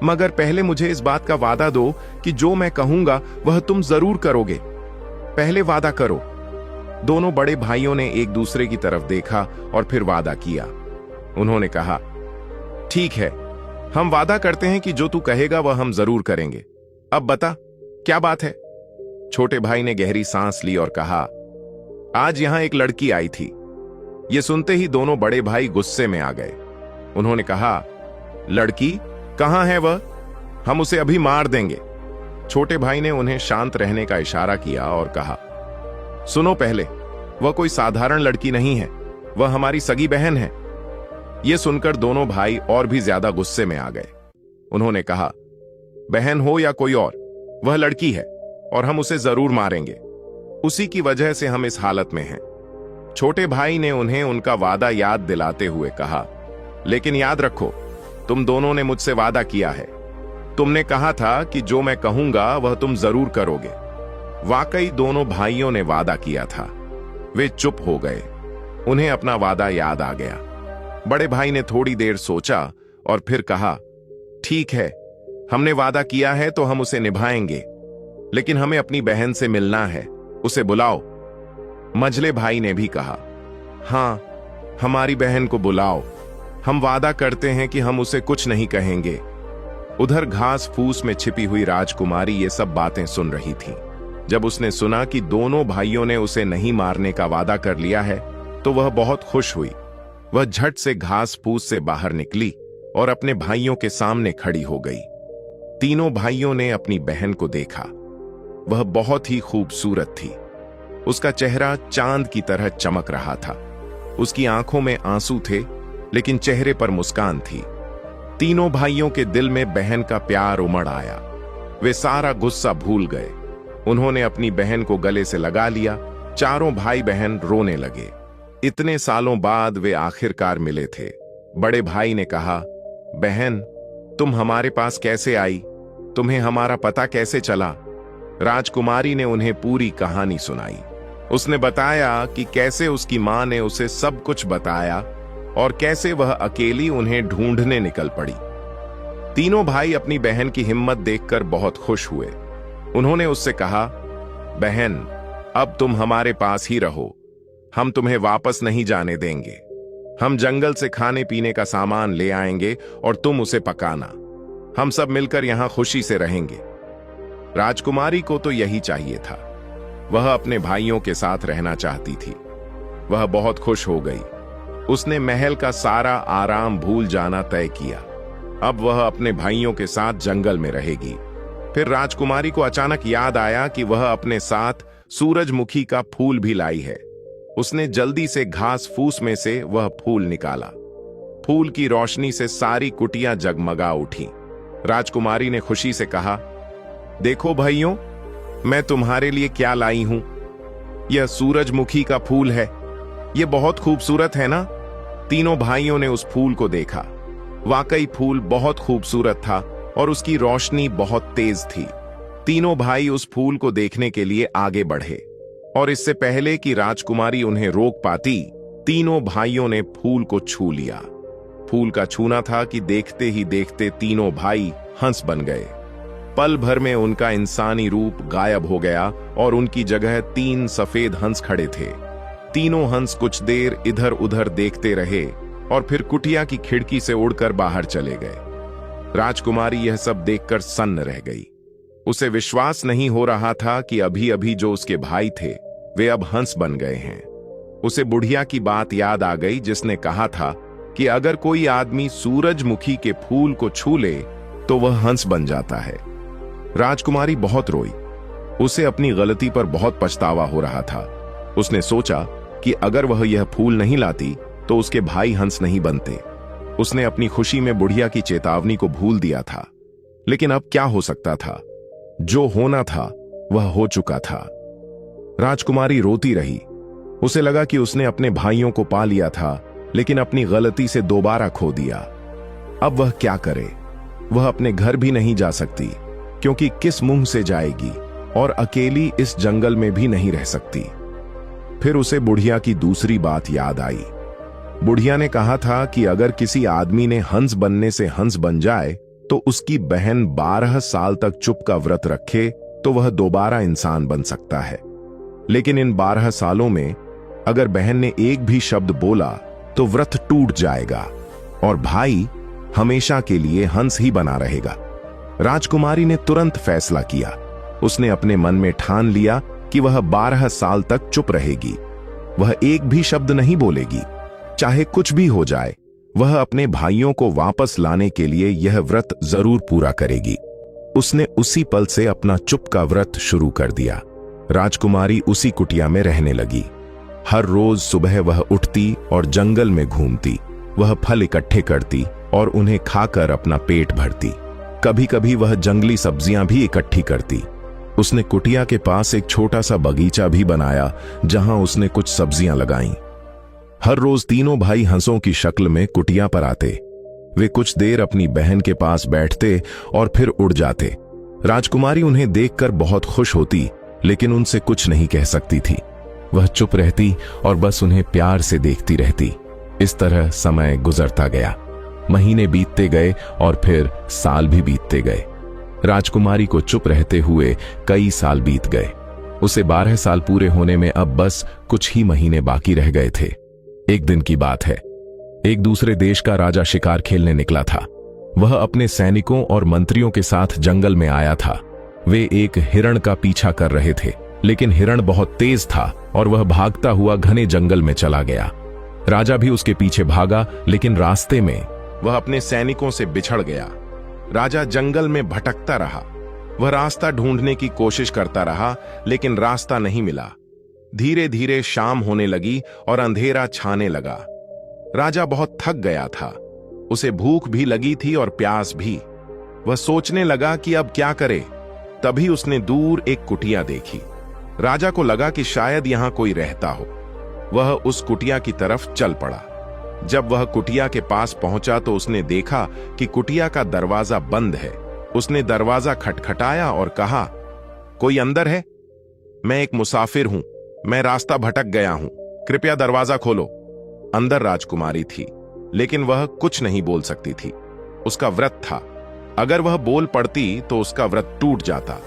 मगर पहले मुझे इस बात का वादा दो कि जो मैं कहूंगा वह तुम जरूर करोगे। पहले वादा करो। दोनों बड़े भाइयों ने एक दूसरे की तरफ देखा और फिर वादा किया। उन्होंने कहा, ठीक है, हम वादा करते हैं कि जो तू कहेगा वह हम जरूर करेंगे। अब बता, क्या बात है? छोटे भाई ने गहरी सांस ली और कहा, आज यहां एक लड़की आई थी। यह सुनते ही दोनों बड़े भाई गुस्से में आ गए। उन्होंने कहा, लड़की कहां है वह? हम उसे अभी मार देंगे। छोटे भाई ने उन्हें शांत रहने का इशारा किया और कहा, सुनो, पहले वह कोई साधारण लड़की नहीं है, वह हमारी सगी बहन है। यह सुनकर दोनों भाई और भी ज्यादा गुस्से में आ गए। उन्होंने कहा, बहन हो या कोई और, वह लड़की है और हम उसे जरूर मारेंगे। उसी की वजह से हम इस हालत में हैं। छोटे भाई ने उन्हें उनका वादा याद दिलाते हुए कहा, लेकिन याद रखो, तुम दोनों ने मुझसे वादा किया है। तुमने कहा था कि जो मैं कहूंगा वह तुम जरूर करोगे। वाकई दोनों भाइयों ने वादा किया था। वे चुप हो गए। उन्हें अपना वादा याद आ गया। बड़े भाई ने थोड़ी देर सोचा और फिर कहा, ठीक है, हमने वादा किया है तो हम उसे निभाएंगे, लेकिन हमें अपनी बहन से मिलना है। उसे बुलाओ। मझले भाई ने भी कहा, हां, हमारी बहन को बुलाओ। हम वादा करते हैं कि हम उसे कुछ नहीं कहेंगे। उधर घास फूस में छिपी हुई राजकुमारी ये सब बातें सुन रही थी। जब उसने सुना कि दोनों भाइयों ने उसे नहीं मारने का वादा कर लिया है तो वह बहुत खुश हुई। वह झट से घास फूस से बाहर निकली और अपने भाइयों के सामने खड़ी हो गई। तीनों भाइयों ने अपनी बहन को देखा। वह बहुत ही खूबसूरत थी। उसका चेहरा चांद की तरह चमक रहा था। उसकी आंखों में आंसू थे, लेकिन चेहरे पर मुस्कान थी। तीनों भाइयों के दिल में बहन का प्यार उमड़ आया। वे सारा गुस्सा भूल गए। उन्होंने अपनी बहन को गले से लगा लिया। चारों भाई बहन रोने लगे। इतने सालों बाद वे आखिरकार मिले थे। बड़े भाई ने कहा, बहन, तुम हमारे पास कैसे आई? तुम्हें हमारा पता कैसे चला? राजकुमारी ने उन्हें पूरी कहानी सुनाई। उसने बताया कि कैसे उसकी मां ने उसे सब कुछ बताया और कैसे वह अकेली उन्हें ढूंढने निकल पड़ी। तीनों भाई अपनी बहन की हिम्मत देखकर बहुत खुश हुए। उन्होंने उससे कहा, बहन, अब तुम हमारे पास ही रहो, हम तुम्हें वापस नहीं जाने देंगे। हम जंगल से खाने पीने का सामान ले आएंगे और तुम उसे पकाना। हम सब मिलकर यहां खुशी से रहेंगे। राजकुमारी को तो यही चाहिए था। वह अपने भाइयों के साथ रहना चाहती थी। वह बहुत खुश हो गई। उसने महल का सारा आराम भूल जाना तय किया। अब वह अपने भाइयों के साथ जंगल में रहेगी। फिर राजकुमारी को अचानक याद आया कि वह अपने साथ सूरजमुखी का फूल भी लाई है। उसने जल्दी से घास फूस में से वह फूल निकाला। फूल की रोशनी से सारी कुटिया जगमगा उठी। राजकुमारी ने खुशी से कहा, देखो भाइयों, मैं तुम्हारे लिए क्या लाई हूं। यह सूरजमुखी का फूल है। यह बहुत खूबसूरत है ना? तीनों भाइयों ने उस फूल को देखा। वाकई फूल बहुत खूबसूरत था और उसकी रोशनी बहुत तेज थी। तीनों भाई उस फूल को देखने के लिए आगे बढ़े और इससे पहले कि राजकुमारी उन्हें रोक पाती, तीनों भाइयों ने फूल को छू लिया। फूल का छूना था कि देखते ही देखते तीनों भाई हंस बन गए। पल भर में उनका इंसानी रूप गायब हो गया और उनकी जगह 3 सफेद हंस खड़े थे। तीनों हंस कुछ देर इधर उधर देखते रहे और फिर कुटिया की खिड़की से उड़कर बाहर चले गए। राजकुमारी यह सब देखकर सन्न रह गई। उसे विश्वास नहीं हो रहा था कि अभी अभी जो उसके भाई थे वे अब हंस बन गए हैं। उसे बुढ़िया की बात याद आ गई, जिसने कहा था कि अगर कोई आदमी सूरजमुखी के फूल को छू ले तो वह हंस बन जाता है। राजकुमारी बहुत रोई। उसे अपनी गलती पर बहुत पछतावा हो रहा था। उसने सोचा कि अगर वह यह फूल नहीं लाती तो उसके भाई हंस नहीं बनते। उसने अपनी खुशी में बुढ़िया की चेतावनी को भूल दिया था। लेकिन अब क्या हो सकता था? जो होना था वह हो चुका था। राजकुमारी रोती रही। उसे लगा कि उसने अपने भाइयों को पा लिया था, लेकिन अपनी गलती से दोबारा खो दिया। अब वह क्या करे? वह अपने घर भी नहीं जा सकती, क्योंकि किस मुंह से जाएगी, और अकेली इस जंगल में भी नहीं रह सकती। फिर उसे बुढ़िया की दूसरी बात याद आई। बुढ़िया ने कहा था कि अगर किसी आदमी ने हंस बनने से हंस बन जाए तो उसकी बहन 12 साल तक चुप का व्रत रखे तो वह दोबारा इंसान बन सकता है। लेकिन इन 12 सालों में अगर बहन ने एक भी शब्द बोला तो व्रत टूट जाएगा और भाई हमेशा के लिए हंस ही बना रहेगा। राजकुमारी ने तुरंत फैसला किया। उसने अपने मन में ठान लिया कि वह 12 साल तक चुप रहेगी। वह एक भी शब्द नहीं बोलेगी, चाहे कुछ भी हो जाए। वह अपने भाइयों को वापस लाने के लिए यह व्रत जरूर पूरा करेगी। उसने उसी पल से अपना चुप का व्रत शुरू कर दिया। राजकुमारी उसी कुटिया में रहने लगी। हर रोज सुबह वह उठती और जंगल में घूमती। वह फल इकट्ठे करती और उन्हें खाकर अपना पेट भरती। कभी कभी वह जंगली सब्जियां भी इकट्ठी करती। उसने कुटिया के पास एक छोटा सा बगीचा भी बनाया, जहां उसने कुछ सब्जियां लगाईं। हर रोज तीनों भाई हंसों की शक्ल में कुटिया पर आते। वे कुछ देर अपनी बहन के पास बैठते और फिर उड़ जाते। राजकुमारी उन्हें देखकर बहुत खुश होती, लेकिन उनसे कुछ नहीं कह सकती थी। वह चुप रहती और बस उन्हें प्यार से देखती रहती। इस तरह समय गुजरता गया। महीने बीतते गए और फिर साल भी बीतते गए। राजकुमारी को चुप रहते हुए कई साल बीत गए। उसे 12 साल पूरे होने में अब बस कुछ ही महीने बाकी रह गए थे। एक दिन की बात है। एक दूसरे देश का राजा शिकार खेलने निकला था। वह अपने सैनिकों और मंत्रियों के साथ जंगल में आया था। वे एक हिरण का पीछा कर रहे थे, लेकिन हिरण बहुत तेज था और वह भागता हुआ घने जंगल में चला गया। राजा भी उसके पीछे भागा, लेकिन रास्ते में वह अपने सैनिकों से बिछड़ गया। राजा जंगल में भटकता रहा। वह रास्ता ढूंढने की कोशिश करता रहा, लेकिन रास्ता नहीं मिला। धीरे धीरे शाम होने लगी और अंधेरा छाने लगा। राजा बहुत थक गया था। उसे भूख भी लगी थी और प्यास भी। वह सोचने लगा कि अब क्या करे। तभी उसने दूर एक कुटिया देखी। राजा को लगा कि शायद यहां कोई रहता हो। वह उस कुटिया की तरफ चल पड़ा। जब वह कुटिया के पास पहुंचा तो उसने देखा कि कुटिया का दरवाजा बंद है। उसने दरवाजा खटखटाया और कहा, कोई अंदर है? मैं एक मुसाफिर हूं, मैं रास्ता भटक गया हूं, कृपया दरवाजा खोलो। अंदर राजकुमारी थी, लेकिन वह कुछ नहीं बोल सकती थी। उसका व्रत था, अगर वह बोल पड़ती तो उसका व्रत टूट जाता,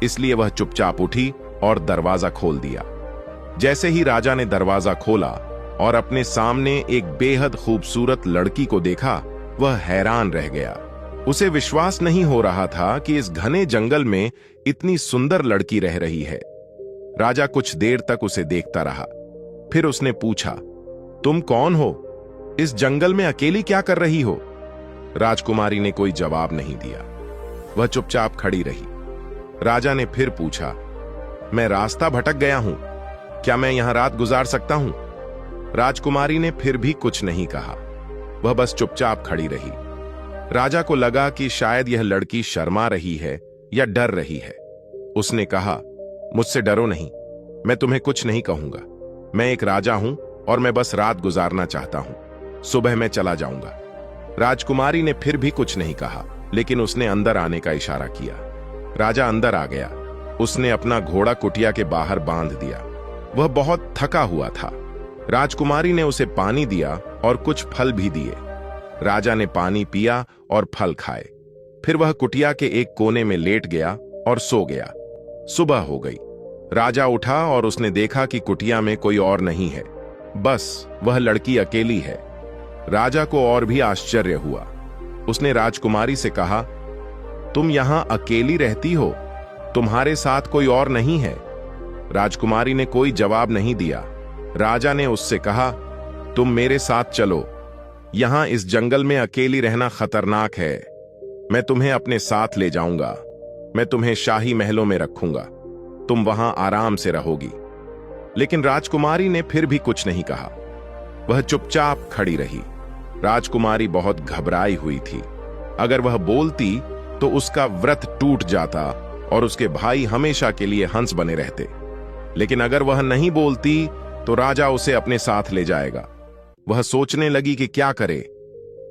इसलिए वह चुपचाप उठी और दरवाजा खोल दिया। जैसे ही राजा ने दरवाजा खोला और अपने सामने एक बेहद खूबसूरत लड़की को देखा, वह हैरान रह गया। उसे विश्वास नहीं हो रहा था कि इस घने जंगल में इतनी सुंदर लड़की रह रही है। राजा कुछ देर तक उसे देखता रहा, फिर उसने पूछा, तुम कौन हो? इस जंगल में अकेली क्या कर रही हो? राजकुमारी ने कोई जवाब नहीं दिया, वह चुपचाप खड़ी रही। राजा ने फिर पूछा, मैं रास्ता भटक गया हूं, क्या मैं यहां रात गुजार सकता हूं? राजकुमारी ने फिर भी कुछ नहीं कहा, वह बस चुपचाप खड़ी रही। राजा को लगा कि शायद यह लड़की शर्मा रही है या डर रही है। उसने कहा, मुझसे डरो नहीं, मैं तुम्हें कुछ नहीं कहूंगा। मैं एक राजा हूं और मैं बस रात गुजारना चाहता हूं, सुबह मैं चला जाऊंगा। राजकुमारी ने फिर भी कुछ नहीं कहा, लेकिन उसने अंदर आने का इशारा किया। राजा अंदर आ गया। उसने अपना घोड़ा कुटिया के बाहर बांध दिया। वह बहुत थका हुआ था। राजकुमारी ने उसे पानी दिया और कुछ फल भी दिए। राजा ने पानी पिया और फल खाए। फिर वह कुटिया के एक कोने में लेट गया और सो गया। सुबह हो गई। राजा उठा और उसने देखा कि कुटिया में कोई और नहीं है, बस वह लड़की अकेली है। राजा को और भी आश्चर्य हुआ। उसने राजकुमारी से कहा, तुम यहां अकेली रहती हो, तुम्हारे साथ कोई और नहीं है? राजकुमारी ने कोई जवाब नहीं दिया। राजा ने उससे कहा, तुम मेरे साथ चलो, यहां इस जंगल में अकेली रहना खतरनाक है। मैं तुम्हें अपने साथ ले जाऊंगा, मैं तुम्हें शाही महलों में रखूंगा, तुम वहां आराम से रहोगी। लेकिन राजकुमारी ने फिर भी कुछ नहीं कहा, वह चुपचाप खड़ी रही। राजकुमारी बहुत घबराई हुई थी। अगर वह बोलती तो उसका व्रत टूट जाता और उसके भाई हमेशा के लिए हंस बने रहते। लेकिन अगर वह नहीं बोलती तो राजा उसे अपने साथ ले जाएगा। वह सोचने लगी कि क्या करे।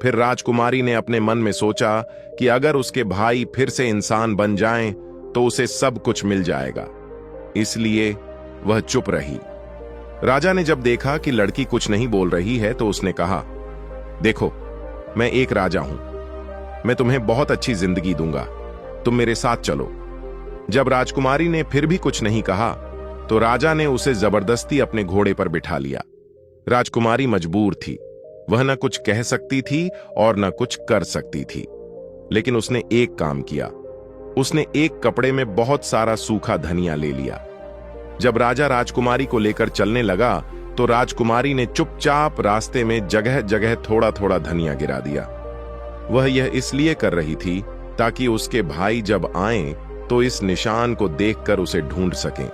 फिर राजकुमारी ने अपने मन में सोचा कि अगर उसके भाई फिर से इंसान बन जाएं तो उसे सब कुछ मिल जाएगा, इसलिए वह चुप रही। राजा ने जब देखा कि लड़की कुछ नहीं बोल रही है तो उसने कहा, देखो, मैं एक राजा हूं, मैं तुम्हें बहुत अच्छी जिंदगी दूंगा, तुम मेरे साथ चलो। जब राजकुमारी ने फिर भी कुछ नहीं कहा तो राजा ने उसे जबरदस्ती अपने घोड़े पर बिठा लिया। राजकुमारी मजबूर थी, वह न कुछ कह सकती थी और न कुछ कर सकती थी। लेकिन उसने एक काम किया, उसने एक कपड़े में बहुत सारा सूखा धनिया ले लिया। जब राजा राजकुमारी को लेकर चलने लगा तो राजकुमारी ने चुपचाप रास्ते में जगह जगह थोड़ा थोड़ा धनिया गिरा दिया। वह यह इसलिए कर रही थी ताकि उसके भाई जब आएं तो इस निशान को देखकर उसे ढूंढ सकें।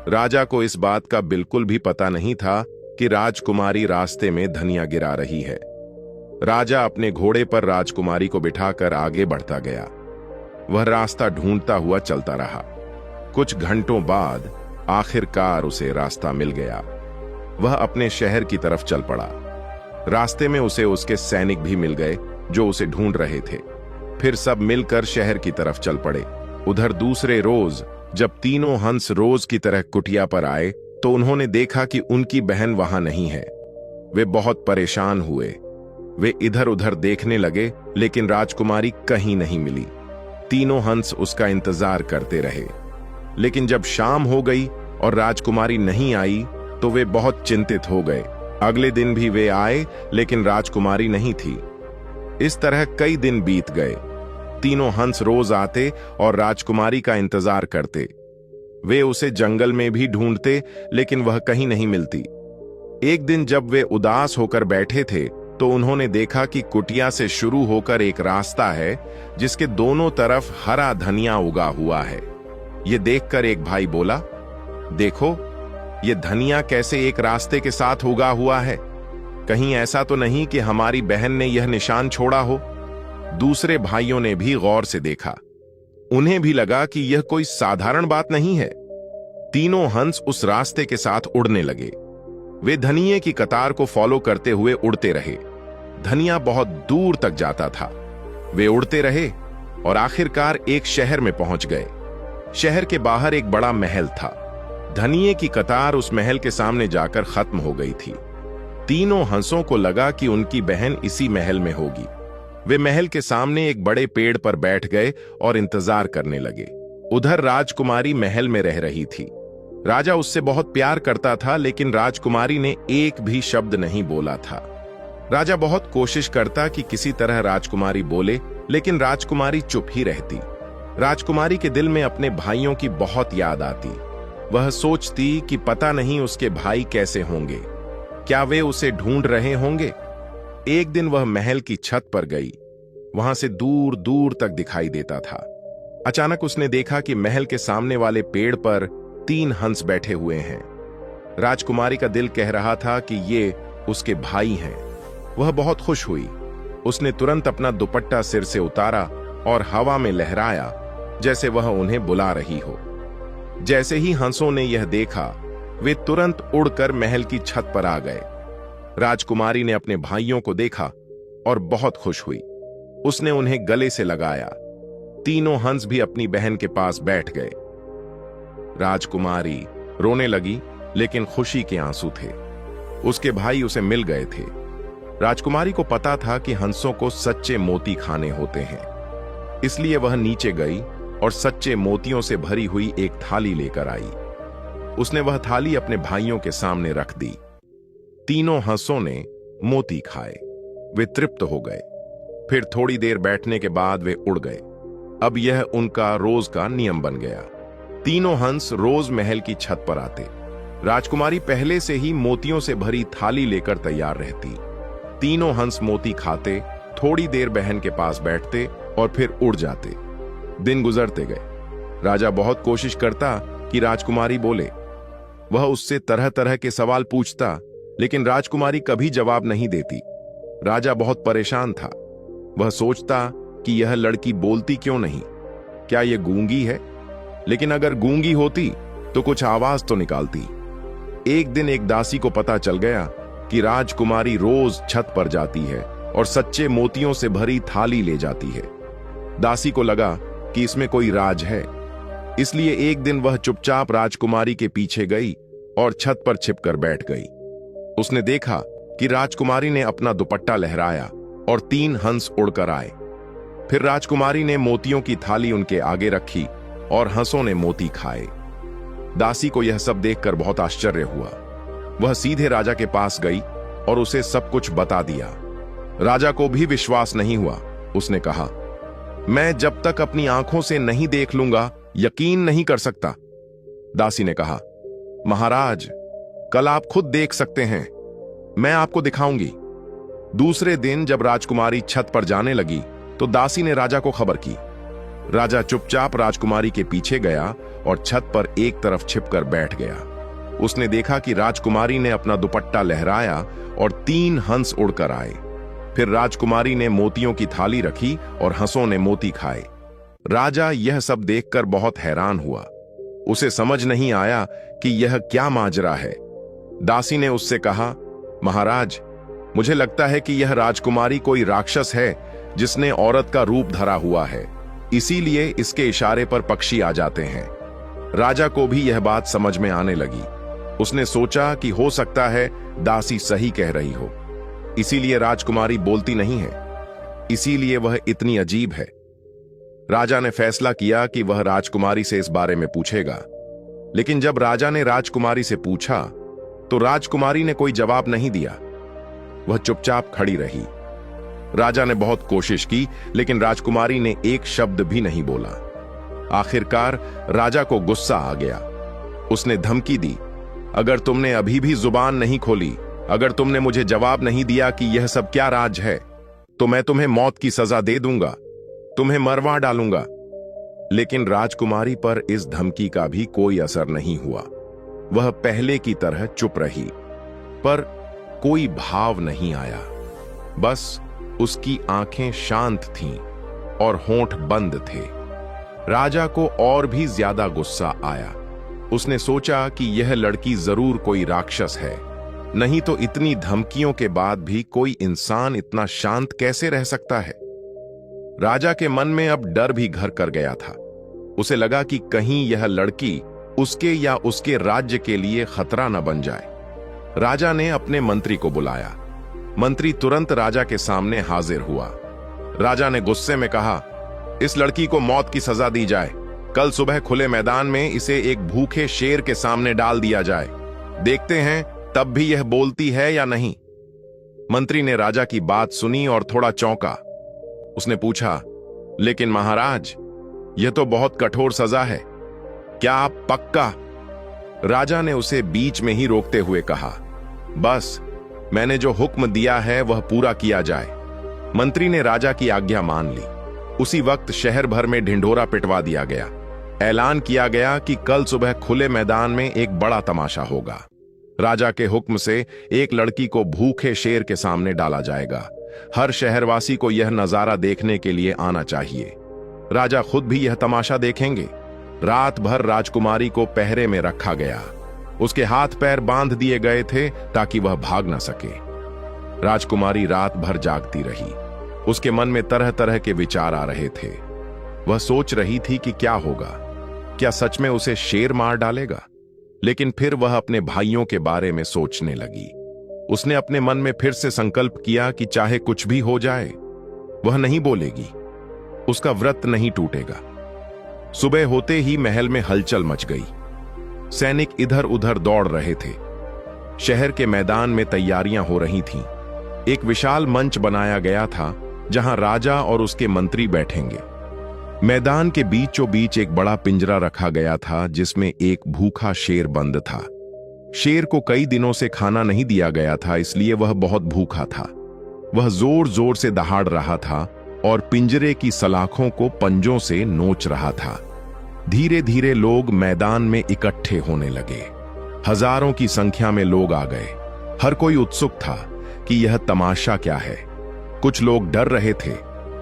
राजा को इस बात का बिल्कुल भी पता नहीं था कि राजकुमारी रास्ते में धनिया गिरा रही है। राजा अपने घोड़े पर राजकुमारी को बिठाकर आगे बढ़ता गया। वह रास्ता ढूंढता हुआ चलता रहा। कुछ घंटों बाद आखिरकार उसे रास्ता मिल गया। वह अपने शहर की तरफ चल पड़ा। रास्ते में उसे उसके सैनिक भी मिल गए जो उसे ढूंढ रहे थे। फिर सब मिलकर शहर की तरफ चल पड़े। उधर दूसरे रोज जब तीनों हंस रोज की तरह कुटिया पर आए तो उन्होंने देखा कि उनकी बहन वहां नहीं है। वे बहुत परेशान हुए। वे इधर उधर देखने लगे, लेकिन राजकुमारी कहीं नहीं मिली। तीनों हंस उसका इंतजार करते रहे। लेकिन जब शाम हो गई और राजकुमारी नहीं आई तो वे बहुत चिंतित हो गए। अगले दिन भी वे आए, लेकिन राजकुमारी नहीं थी। इस तरह कई दिन बीत गए। तीनों हंस रोज आते और राजकुमारी का इंतजार करते। वे उसे जंगल में भी ढूंढते, लेकिन वह कहीं नहीं मिलती। एक दिन जब वे उदास होकर बैठे थे तो उन्होंने देखा कि कुटिया से शुरू होकर एक रास्ता है जिसके दोनों तरफ हरा धनिया उगा हुआ है। ये देखकर एक भाई बोला, देखो, ये धनिया कैसे एक रास्ते के साथ उगा हुआ है। कहीं ऐसा तो नहीं कि हमारी बहन ने यह निशान छोड़ा हो। दूसरे भाइयों ने भी गौर से देखा। उन्हें भी लगा कि यह कोई साधारण बात नहीं है। तीनों हंस उस रास्ते के साथ उड़ने लगे। वे धनिये की कतार को फॉलो करते हुए उड़ते रहे। धनिया बहुत दूर तक जाता था। वे उड़ते रहे और आखिरकार एक शहर में पहुंच गए। शहर के बाहर एक बड़ा महल था। धनिये की कतार उस महल के सामने जाकर खत्म हो गई थी। तीनों हंसों को लगा कि उनकी बहन इसी महल में होगी। वे महल के सामने एक बड़े पेड़ पर बैठ गए और इंतजार करने लगे। उधर राजकुमारी महल में रह रही थी। राजा उससे बहुत प्यार करता था, लेकिन राजकुमारी ने एक भी शब्द नहीं बोला था। राजा बहुत कोशिश करता कि किसी तरह राजकुमारी बोले, लेकिन राजकुमारी चुप ही रहती। राजकुमारी के दिल में अपने भाइयों की बहुत याद आती। वह सोचती कि पता नहीं उसके भाई कैसे होंगे, क्या वे उसे ढूंढ रहे होंगे। एक दिन वह महल की छत पर गई। वहां से दूर दूर तक दिखाई देता था। अचानक उसने देखा कि महल के सामने वाले पेड़ पर 3 हंस बैठे हुए हैं। राजकुमारी का दिल कह रहा था कि ये उसके भाई हैं। वह बहुत खुश हुई। उसने तुरंत अपना दुपट्टा सिर से उतारा और हवा में लहराया, जैसे वह उन्हें बुला रही हो। जैसे ही हंसों ने यह देखा, वे तुरंत उड़कर महल की छत पर आ गए। राजकुमारी ने अपने भाइयों को देखा और बहुत खुश हुई। उसने उन्हें गले से लगाया। तीनों हंस भी अपनी बहन के पास बैठ गए। राजकुमारी रोने लगी, लेकिन खुशी के आंसू थे। उसके भाई उसे मिल गए थे। राजकुमारी को पता था कि हंसों को सच्चे मोती खाने होते हैं, इसलिए वह नीचे गई और सच्चे मोतियों से भरी हुई एक थाली लेकर आई। उसने वह थाली अपने भाइयों के सामने रख दी। तीनों हंसों ने मोती खाए। वे तृप्त हो गए। फिर थोड़ी देर बैठने के बाद वे उड़ गए। अब यह उनका रोज का नियम बन गया। तीनों हंस रोज महल की छत पर आते। राजकुमारी पहले से ही मोतियों से भरी थाली लेकर तैयार रहती। तीनों हंस मोती खाते, थोड़ी देर बहन के पास बैठते और फिर उड़ जाते। दिन गुजरते गए। राजा बहुत कोशिश करता कि राजकुमारी बोले। वह उससे तरह तरह के सवाल पूछता, लेकिन राजकुमारी कभी जवाब नहीं देती। राजा बहुत परेशान था। वह सोचता कि यह लड़की बोलती क्यों नहीं? क्या यह गूंगी है? लेकिन अगर गूंगी होती तो कुछ आवाज तो निकालती। एक दिन एक दासी को पता चल गया कि राजकुमारी रोज छत पर जाती है और सच्चे मोतियों से भरी थाली ले जाती है। दासी को लगा कि इसमें कोई राज है, इसलिए एक दिन वह चुपचाप राजकुमारी के पीछे गई और छत पर छिपकर बैठ गई। उसने देखा कि राजकुमारी ने अपना दुपट्टा लहराया और 3 हंस उड़कर आए। फिर राजकुमारी ने मोतियों की थाली उनके आगे रखी और हंसों ने मोती खाए। दासी को यह सब देखकर बहुत आश्चर्य हुआ। वह सीधे राजा के पास गई और उसे सब कुछ बता दिया। राजा को भी विश्वास नहीं हुआ। उसने कहा, मैं जब तक अपनी आंखों से नहीं देख लूंगा यकीन नहीं कर सकता। दासी ने कहा, महाराज, कल आप खुद देख सकते हैं, मैं आपको दिखाऊंगी। दूसरे दिन जब राजकुमारी छत पर जाने लगी तो दासी ने राजा को खबर की। राजा चुपचाप राजकुमारी के पीछे गया और छत पर एक तरफ छिपकर बैठ गया। उसने देखा कि राजकुमारी ने अपना दुपट्टा लहराया और 3 हंस उड़कर आए। फिर राजकुमारी ने मोतियों की थाली रखी और हंसों ने मोती खाए। राजा यह सब देखकर बहुत हैरान हुआ। उसे समझ नहीं आया कि यह क्या माजरा है। दासी ने उससे कहा, महाराज, मुझे लगता है कि यह राजकुमारी कोई राक्षस है जिसने औरत का रूप धरा हुआ है, इसीलिए इसके इशारे पर पक्षी आ जाते हैं। राजा को भी यह बात समझ में आने लगी। उसने सोचा कि हो सकता है दासी सही कह रही हो, इसीलिए राजकुमारी बोलती नहीं है, इसीलिए वह इतनी अजीब है। राजा ने फैसला किया कि वह राजकुमारी से इस बारे में पूछेगा। लेकिन जब राजा ने राजकुमारी से पूछा तो राजकुमारी ने कोई जवाब नहीं दिया। वह चुपचाप खड़ी रही। राजा ने बहुत कोशिश की, लेकिन राजकुमारी ने एक शब्द भी नहीं बोला। आखिरकार राजा को गुस्सा आ गया। उसने धमकी दी, अगर तुमने अभी भी जुबान नहीं खोली, अगर तुमने मुझे जवाब नहीं दिया कि यह सब क्या राज है, तो मैं तुम्हें मौत की सजा दे दूंगा, तुम्हें मरवा डालूंगा। लेकिन राजकुमारी पर इस धमकी का भी कोई असर नहीं हुआ। वह पहले की तरह चुप रही, पर कोई भाव नहीं आया। बस उसकी आंखें शांत थीं और होंठ बंद थे। राजा को और भी ज्यादा गुस्सा आया। उसने सोचा कि यह लड़की जरूर कोई राक्षस है, नहीं तो इतनी धमकियों के बाद भी कोई इंसान इतना शांत कैसे रह सकता है। राजा के मन में अब डर भी घर कर गया था। उसे लगा कि कहीं यह लड़की उसके या उसके राज्य के लिए खतरा न बन जाए। राजा ने अपने मंत्री को बुलाया। मंत्री तुरंत राजा के सामने हाजिर हुआ। राजा ने गुस्से में कहा, इस लड़की को मौत की सजा दी जाए। कल सुबह खुले मैदान में इसे एक भूखे शेर के सामने डाल दिया जाए। देखते हैं तब भी यह बोलती है या नहीं। मंत्री ने राजा की बात सुनी और थोड़ा चौंका। उसने पूछा, लेकिन महाराज, यह तो बहुत कठोर सजा है। क्या आप पक्का? राजा ने उसे बीच में ही रोकते हुए कहा, बस मैंने जो हुक्म दिया है वह पूरा किया जाए। मंत्री ने राजा की आज्ञा मान ली। उसी वक्त शहर भर में ढिंढोरा पिटवा दिया गया। ऐलान किया गया कि कल सुबह खुले मैदान में एक बड़ा तमाशा होगा। राजा के हुक्म से एक लड़की को भूखे शेर के सामने डाला जाएगा। हर शहरवासी को यह नजारा देखने के लिए आना चाहिए। राजा खुद भी यह तमाशा देखेंगे। रात भर राजकुमारी को पहरे में रखा गया। उसके हाथ पैर बांध दिए गए थे ताकि वह भाग न सके। राजकुमारी रात भर जागती रही। उसके मन में तरह तरह के विचार आ रहे थे। वह सोच रही थी कि क्या होगा, क्या सच में उसे शेर मार डालेगा? लेकिन फिर वह अपने भाइयों के बारे में सोचने लगी। उसने अपने मन में फिर से संकल्प किया कि चाहे कुछ भी हो जाए, वह नहीं बोलेगी, उसका व्रत नहीं टूटेगा। सुबह होते ही महल में हलचल मच गई। सैनिक इधर उधर दौड़ रहे थे। शहर के मैदान में तैयारियां हो रही थीं। एक विशाल मंच बनाया गया था जहां राजा और उसके मंत्री बैठेंगे। मैदान के बीचों बीच एक बड़ा पिंजरा रखा गया था जिसमें एक भूखा शेर बंद था। शेर को कई दिनों से खाना नहीं दिया गया था, इसलिए वह बहुत भूखा था। वह जोर जोर से दहाड़ रहा था और पिंजरे की सलाखों को पंजों से नोच रहा था। धीरे धीरे लोग मैदान में इकट्ठे होने लगे। हजारों की संख्या में लोग आ गए। हर कोई उत्सुक था कि यह तमाशा क्या है। कुछ लोग डर रहे थे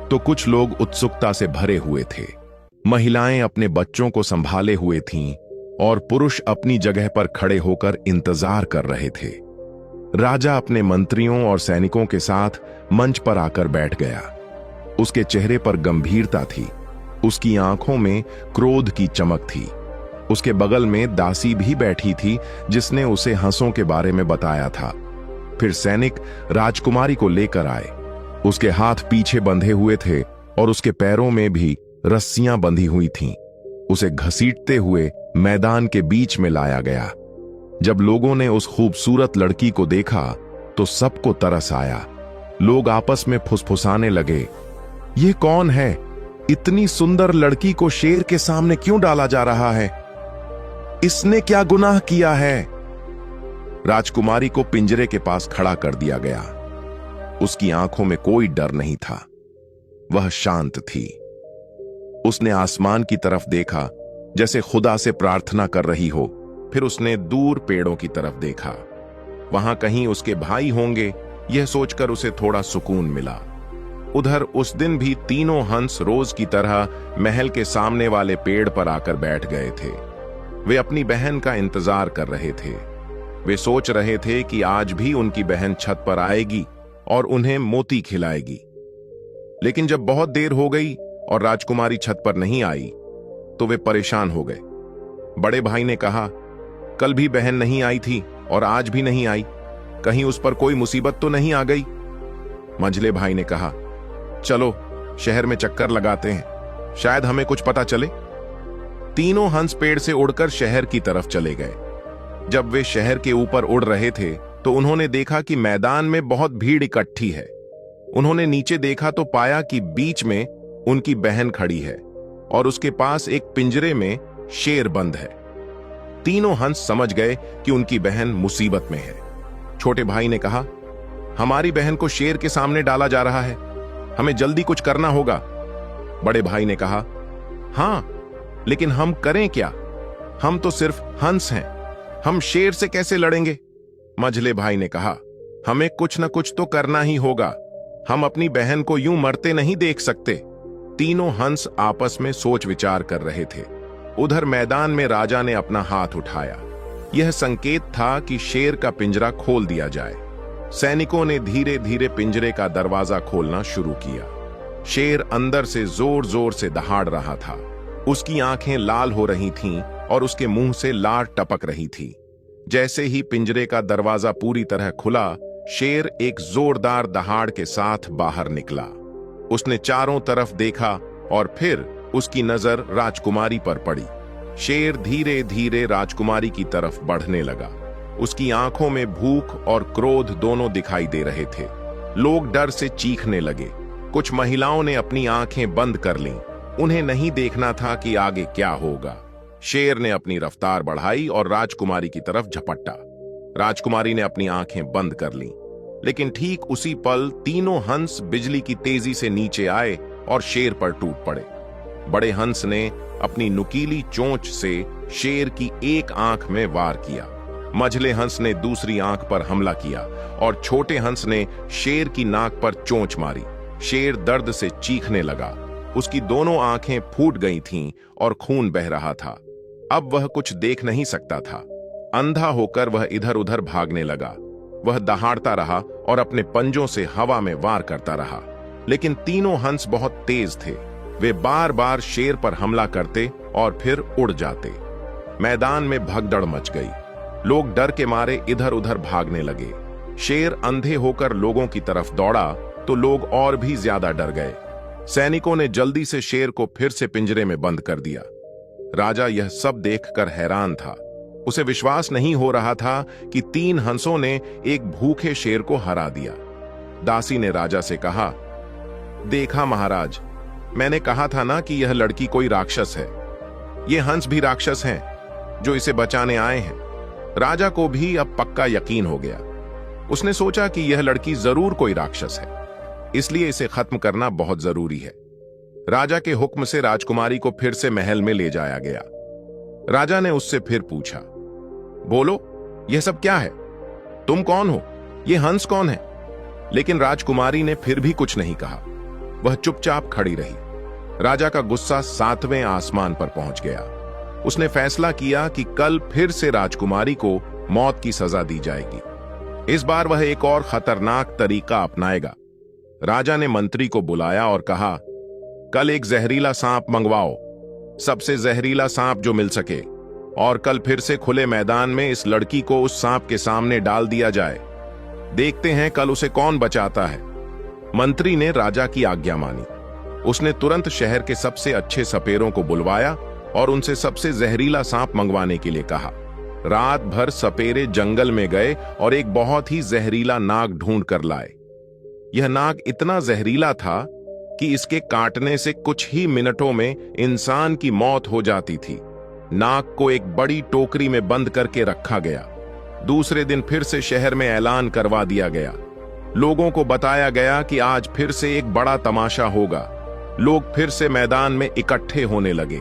तो कुछ लोग उत्सुकता से भरे हुए थे। महिलाएं अपने बच्चों को संभाले हुए थीं और पुरुष अपनी जगह पर खड़े होकर इंतजार कर रहे थे। राजा अपने मंत्रियों और सैनिकों के साथ मंच पर आकर बैठ गया। उसके चेहरे पर गंभीरता थी। उसकी आंखों में क्रोध की चमक थी। उसके बगल में दासी भी बैठी थी जिसने उसे हंसों के बारे में बताया था। फिर सैनिक राजकुमारी को लेकर आए। उसके हाथ पीछे बंधे हुए थे और उसके पैरों में भी रस्सियां बंधी हुई थीं। उसे घसीटते हुए मैदान के बीच में लाया गया। जब लोगों ने उस खूबसूरत लड़की को देखा तो सबको तरस आया। लोग आपस में फुसफुसाने लगे, ये कौन है? इतनी सुंदर लड़की को शेर के सामने क्यों डाला जा रहा है? इसने क्या गुनाह किया है? राजकुमारी को पिंजरे के पास खड़ा कर दिया गया। उसकी आंखों में कोई डर नहीं था। वह शांत थी। उसने आसमान की तरफ देखा जैसे खुदा से प्रार्थना कर रही हो। फिर उसने दूर पेड़ों की तरफ देखा। वहां कहीं उसके भाई होंगे, यह सोचकर उसे थोड़ा सुकून मिला। उधर उस दिन भी तीनों हंस रोज की तरह महल के सामने वाले पेड़ पर आकर बैठ गए थे। वे अपनी बहन का इंतजार कर रहे थे। वे सोच रहे थे कि आज भी उनकी बहन छत पर आएगी और उन्हें मोती खिलाएगी। लेकिन जब बहुत देर हो गई और राजकुमारी छत पर नहीं आई तो वे परेशान हो गए। बड़े भाई ने कहा, कल भी बहन नहीं आई थी और आज भी नहीं आई, कहीं उस पर कोई मुसीबत तो नहीं आ गई? मंझले भाई ने कहा, चलो शहर में चक्कर लगाते हैं, शायद हमें कुछ पता चले। तीनों हंस पेड़ से उड़कर शहर की तरफ चले गए। जब वे शहर के ऊपर उड़ रहे थे तो उन्होंने देखा कि मैदान में बहुत भीड़ इकट्ठी है। उन्होंने नीचे देखा तो पाया कि बीच में उनकी बहन खड़ी है और उसके पास एक पिंजरे में शेर बंद है। तीनों हंस समझ गए कि उनकी बहन मुसीबत में है। छोटे भाई ने कहा, हमारी बहन को शेर के सामने डाला जा रहा है, हमें जल्दी कुछ करना होगा। बड़े भाई ने कहा, हां, लेकिन हम करें क्या? हम तो सिर्फ हंस हैं, हम शेर से कैसे लड़ेंगे? मंझले भाई ने कहा, हमें कुछ न कुछ तो करना ही होगा, हम अपनी बहन को यूं मरते नहीं देख सकते। तीनों हंस आपस में सोच विचार कर रहे थे। उधर मैदान में राजा ने अपना हाथ उठाया। यह संकेत था कि शेर का पिंजरा खोल दिया जाए। सैनिकों ने धीरे धीरे पिंजरे का दरवाजा खोलना शुरू किया। शेर अंदर से जोर जोर से दहाड़ रहा था। उसकी आंखें लाल हो रही थीं और उसके मुंह से लार टपक रही थी। जैसे ही पिंजरे का दरवाजा पूरी तरह खुला, शेर एक जोरदार दहाड़ के साथ बाहर निकला। उसने चारों तरफ देखा और फिर उसकी नजर राजकुमारी पर पड़ी। शेर धीरे धीरे राजकुमारी की तरफ बढ़ने लगा। उसकी आंखों में भूख और क्रोध दोनों दिखाई दे रहे थे। लोग डर से चीखने लगे। कुछ महिलाओं ने अपनी आंखें बंद कर लीं। उन्हें नहीं देखना था कि आगे क्या होगा। शेर ने अपनी रफ्तार बढ़ाई और राजकुमारी की तरफ झपटा। राजकुमारी ने अपनी आंखें बंद कर लीं, लेकिन ठीक उसी पल तीनों हंस बिजली की तेजी से नीचे आए और शेर पर टूट पड़े। बड़े हंस ने अपनी नुकीली चोंच से शेर की एक आंख में वार किया। मझले हंस ने दूसरी आंख पर हमला किया और छोटे हंस ने शेर की नाक पर चोंच मारी। शेर दर्द से चीखने लगा। उसकी दोनों आंखें फूट गई थीं और खून बह रहा था। अब वह कुछ देख नहीं सकता था। अंधा होकर वह इधर उधर भागने लगा। वह दहाड़ता रहा और अपने पंजों से हवा में वार करता रहा, लेकिन तीनों हंस बहुत तेज थे। वे बार बार शेर पर हमला करते और फिर उड़ जाते। मैदान में भगदड़ मच गई। लोग डर के मारे इधर उधर भागने लगे। शेर अंधे होकर लोगों की तरफ दौड़ा तो लोग और भी ज्यादा डर गए। सैनिकों ने जल्दी से शेर को फिर से पिंजरे में बंद कर दिया। राजा यह सब देखकर हैरान था। उसे विश्वास नहीं हो रहा था कि 3 हंसों ने एक भूखे शेर को हरा दिया। दासी ने राजा से कहा, देखा महाराज, मैंने कहा था ना कि यह लड़की कोई राक्षस है। ये हंस भी राक्षस हैं जो इसे बचाने आए हैं। राजा को भी अब पक्का यकीन हो गया। उसने सोचा कि यह लड़की जरूर कोई राक्षस है, इसलिए इसे खत्म करना बहुत जरूरी है। राजा के हुक्म से राजकुमारी को फिर से महल में ले जाया गया। राजा ने उससे फिर पूछा, बोलो, यह सब क्या है? तुम कौन हो? ये हंस कौन है? लेकिन राजकुमारी ने फिर भी कुछ नहीं कहा। वह चुपचाप खड़ी रही। राजा का गुस्सा 7वें आसमान पर पहुंच गया। उसने फैसला किया कि कल फिर से राजकुमारी को मौत की सजा दी जाएगी। इस बार वह एक और खतरनाक तरीका अपनाएगा। राजा ने मंत्री को बुलाया और कहा, कल एक जहरीला सांप मंगवाओ, सबसे जहरीला सांप जो मिल सके, और कल फिर से खुले मैदान में इस लड़की को उस सांप के सामने डाल दिया जाए। देखते हैं कल उसे कौन बचाता है। मंत्री ने राजा की आज्ञा मानी। उसने तुरंत शहर के सबसे अच्छे सपेरों को बुलवाया और उनसे सबसे जहरीला सांप मंगवाने के लिए कहा। रात भर सपेरे जंगल में गए और एक बहुत ही जहरीला नाग ढूंढ कर लाए। यह नाग इतना जहरीला था कि इसके काटने से कुछ ही मिनटों में इंसान की मौत हो जाती थी। नाग को एक बड़ी टोकरी में बंद करके रखा गया। दूसरे दिन फिर से शहर में ऐलान करवा दिया गया। लोगों को बताया गया कि आज फिर से एक बड़ा तमाशा होगा। लोग फिर से मैदान में इकट्ठे होने लगे।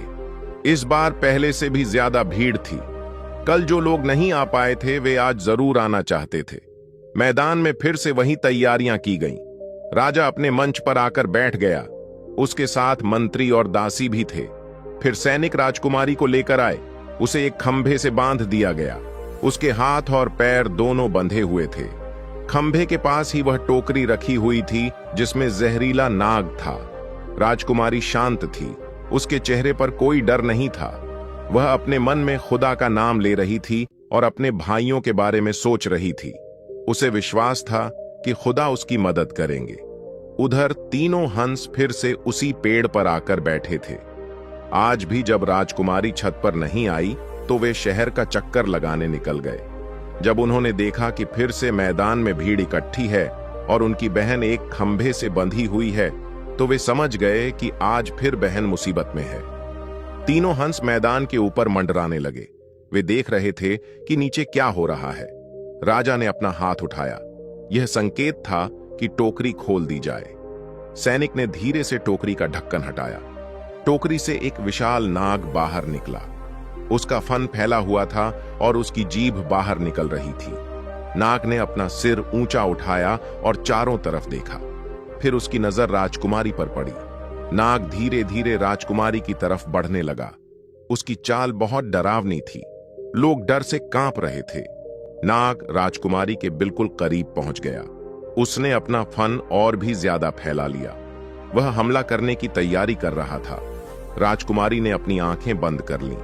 इस बार पहले से भी ज्यादा भीड़ थी। कल जो लोग नहीं आ पाए थे वे आज जरूर आना चाहते थे। मैदान में फिर से वही तैयारियां की गईं। राजा अपने मंच पर आकर बैठ गया। उसके साथ मंत्री और दासी भी थे। फिर सैनिक राजकुमारी को लेकर आए। उसे एक खंभे से बांध दिया गया। उसके हाथ और पैर दोनों बंधे हुए थे। खंभे के पास ही वह टोकरी रखी हुई थी जिसमें जहरीला नाग था। राजकुमारी शांत थी। उसके चेहरे पर कोई डर नहीं था। वह अपने मन में खुदा का नाम ले रही थी और अपने भाइयों के बारे में सोच रही थी। उसे विश्वास था कि खुदा उसकी मदद करेंगे। उधर तीनों हंस फिर से उसी पेड़ पर आकर बैठे थे। आज भी जब राजकुमारी छत पर नहीं आई तो वे शहर का चक्कर लगाने निकल गए। जब उन्होंने देखा कि फिर से मैदान में भीड़ इकट्ठी है और उनकी बहन एक खंभे से बंधी हुई है, तो वे समझ गए कि आज फिर बहन मुसीबत में है। तीनों हंस मैदान के ऊपर मंडराने लगे। वे देख रहे थे कि नीचे क्या हो रहा है। राजा ने अपना हाथ उठाया। यह संकेत था कि टोकरी खोल दी जाए। सैनिक ने धीरे से टोकरी का ढक्कन हटाया। टोकरी से एक विशाल नाग बाहर निकला। उसका फन फैला हुआ था और उसकी जीभ बाहर निकल रही थी। नाग ने अपना सिर ऊंचा उठाया और चारों तरफ देखा। फिर उसकी नजर राजकुमारी पर पड़ी। नाग धीरे धीरे राजकुमारी की तरफ बढ़ने लगा। उसकी चाल बहुत डरावनी थी। लोग डर से कांप रहे थे। नाग राजकुमारी के बिल्कुल करीब पहुंच गया। उसने अपना फन और भी ज्यादा फैला लिया। वह हमला करने की तैयारी कर रहा था। राजकुमारी ने अपनी आंखें बंद कर लीं,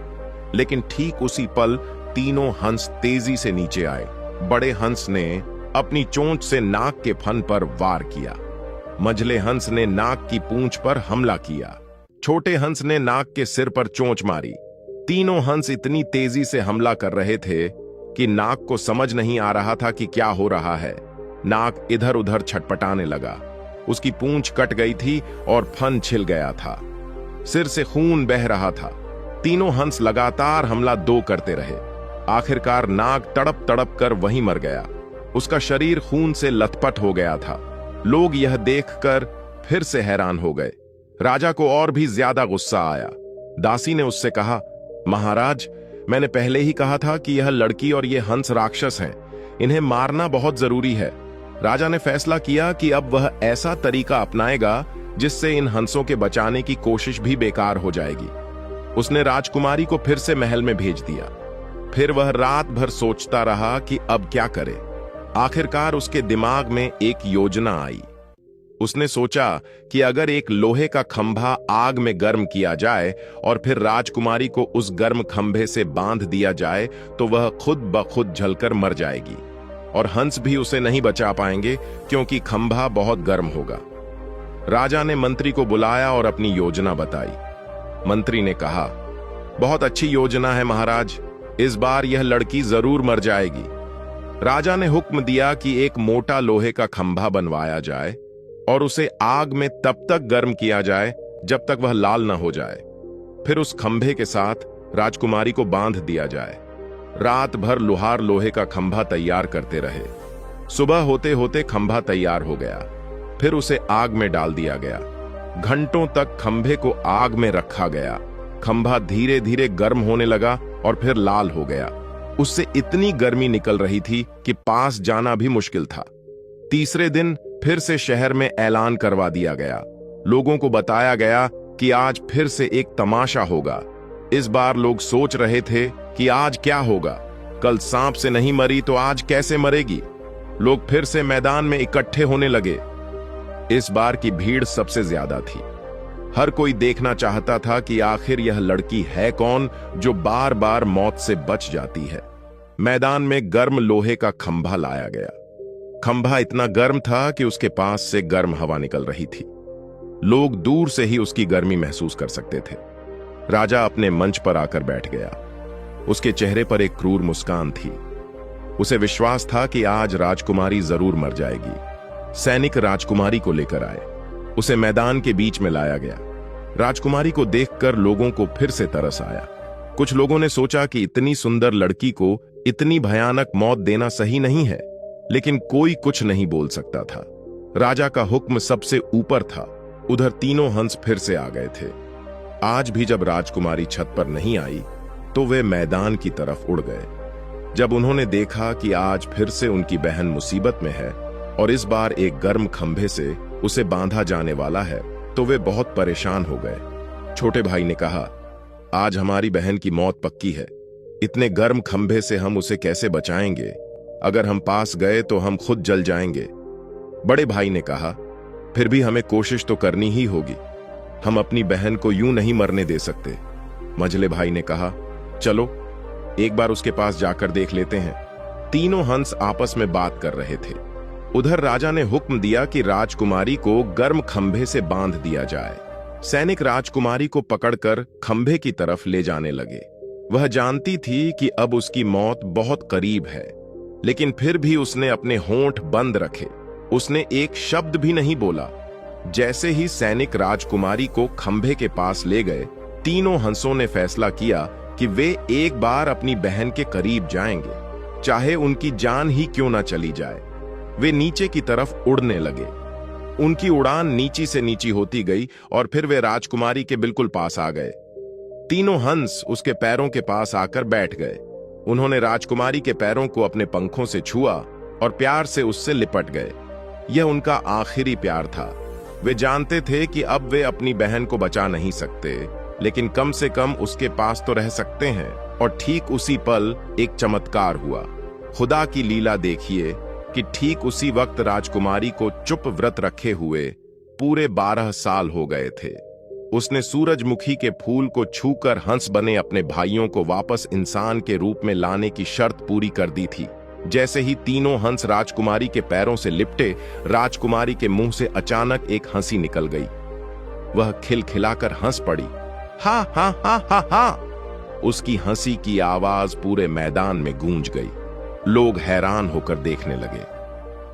लेकिन ठीक उसी पल तीनों हंस तेजी से नीचे आए। बड़े हंस ने अपनी चोंच से नाग के फन पर वार किया। मझले हंस ने नाग की पूंछ पर हमला किया। छोटे हंस ने नाग के सिर पर चोंच मारी। तीनों हंस इतनी तेजी से हमला कर रहे थे कि नाग को समझ नहीं आ रहा था कि क्या हो रहा है। नाग इधर उधर छटपटाने लगा। उसकी पूंछ कट गई थी और फन छिल गया था। सिर से खून बह रहा था। तीनों हंस लगातार हमला करते रहे। आखिरकार नाग तड़प तड़प कर वहीं मर गया। उसका शरीर खून से लथपथ हो गया था। लोग यह देखकर फिर से हैरान हो गए। राजा को और भी ज्यादा गुस्सा आया। दासी ने उससे कहा, महाराज, मैंने पहले ही कहा था कि यह लड़की और ये हंस राक्षस हैं। इन्हें मारना बहुत जरूरी है। राजा ने फैसला किया कि अब वह ऐसा तरीका अपनाएगा जिससे इन हंसों के बचाने की कोशिश भी बेकार हो जाएगी। उसने राजकुमारी को फिर से महल में भेज दिया। फिर वह रात भर सोचता रहा कि अब क्या करे। आखिरकार उसके दिमाग में एक योजना आई। उसने सोचा कि अगर एक लोहे का खंभा आग में गर्म किया जाए और फिर राजकुमारी को उस गर्म खंभे से बांध दिया जाए तो वह खुद ब खुद जलकर मर जाएगी और हंस भी उसे नहीं बचा पाएंगे क्योंकि खंभा बहुत गर्म होगा। राजा ने मंत्री को बुलाया और अपनी योजना बताई। मंत्री ने कहा, बहुत अच्छी योजना है महाराज, इस बार यह लड़की जरूर मर जाएगी। राजा ने हुक्म दिया कि एक मोटा लोहे का खंभा बनवाया जाए और उसे आग में तब तक गर्म किया जाए जब तक वह लाल न हो जाए। फिर उस खंभे के साथ राजकुमारी को बांध दिया जाए। रात भर लुहार लोहे का खंभा तैयार करते रहे। सुबह होते होते खंभा तैयार हो गया। फिर उसे आग में डाल दिया गया। घंटों तक खंभे को आग में रखा गया। खंभा धीरे धीरे गर्म होने लगा और फिर लाल हो गया। उससे इतनी गर्मी निकल रही थी कि पास जाना भी मुश्किल था। तीसरे दिन फिर से शहर में ऐलान करवा दिया गया। लोगों को बताया गया कि आज फिर से एक तमाशा होगा। इस बार लोग सोच रहे थे कि आज क्या होगा। कल सांप से नहीं मरी तो आज कैसे मरेगी। लोग फिर से मैदान में इकट्ठे होने लगे। इस बार की भीड़ सबसे ज्यादा थी। हर कोई देखना चाहता था कि आखिर यह लड़की है कौन जो बार बार मौत से बच जाती है। मैदान में गर्म लोहे का खंभा लाया गया। खंभा इतना गर्म था कि उसके पास से गर्म हवा निकल रही थी। लोग दूर से ही उसकी गर्मी महसूस कर सकते थे। राजा अपने मंच पर आकर बैठ गया। उसके चेहरे पर एक क्रूर मुस्कान थी। उसे विश्वास था कि आज राजकुमारी जरूर मर जाएगी। सैनिक राजकुमारी को लेकर आए। उसे मैदान के बीच में लाया गया। राजकुमारी को देखकर लोगों को फिर से तरस आया। कुछ लोगों ने सोचा कि इतनी सुंदर लड़की को इतनी भयानक मौत देना सही नहीं है, लेकिन कोई कुछ नहीं बोल सकता था। राजा का हुक्म सबसे ऊपर था। उधर तीनों हंस फिर से आ गए थे। आज भी जब राजकुमारी छत पर नहीं आई तो वे मैदान की तरफ उड़ गए। जब उन्होंने देखा कि आज फिर से उनकी बहन मुसीबत में है और इस बार एक गर्म खंभे से उसे बांधा जाने वाला है तो वे बहुत परेशान हो गए। छोटे भाई ने कहा, आज हमारी बहन की मौत पक्की है। इतने गर्म खंभे से हम उसे कैसे बचाएंगे? अगर हम पास गए तो हम खुद जल जाएंगे। बड़े भाई ने कहा, फिर भी हमें कोशिश तो करनी ही होगी। हम अपनी बहन को यूं नहीं मरने दे सकते। मझले भाई ने कहा, चलो एक बार उसके पास जाकर देख लेते हैं। तीनों हंस आपस में बात कर रहे थे। उधर राजा ने हुक्म दिया कि राजकुमारी को गर्म खंभे से बांध दिया जाए। सैनिक राजकुमारी को पकड़कर खंभे की तरफ ले जाने लगे। वह जानती थी कि अब उसकी मौत बहुत करीब है, लेकिन फिर भी उसने अपने होंठ बंद रखे। उसने एक शब्द भी नहीं बोला। जैसे ही सैनिक राजकुमारी को खंभे के पास ले गए, तीनों हंसों ने फैसला किया कि वे एक बार अपनी बहन के करीब जाएंगे, चाहे उनकी जान ही क्यों ना चली जाए। वे नीचे की तरफ उड़ने लगे। उनकी उड़ान नीची से नीची होती गई और फिर वे राजकुमारी के बिल्कुल पास आ गए। तीनों हंस उसके पैरों के पास आकर बैठ गए। उन्होंने राजकुमारी के पैरों को अपने पंखों से छुआ और प्यार से उससे लिपट गए। यह उनका आखिरी प्यार था। वे जानते थे कि अब वे अपनी बहन को बचा नहीं सकते, लेकिन कम से कम उसके पास तो रह सकते हैं और ठीक उसी पल एक चमत्कार हुआ। खुदा की लीला देखिए कि ठीक उसी वक्त राजकुमारी को चुप व्रत रखे हुए पूरे 12 साल हो गए थे। उसने सूरजमुखी के फूल को छूकर हंस बने अपने भाइयों को वापस इंसान के रूप में लाने की शर्त पूरी कर दी थी। जैसे ही तीनों हंस राजकुमारी के पैरों से लिपटे, राजकुमारी के मुंह से अचानक एक हंसी निकल गई। वह खिलखिलाकर हंस पड़ी। हा हा हा हा हा। उसकी हंसी की आवाज पूरे मैदान में गूंज गई। लोग हैरान होकर देखने लगे।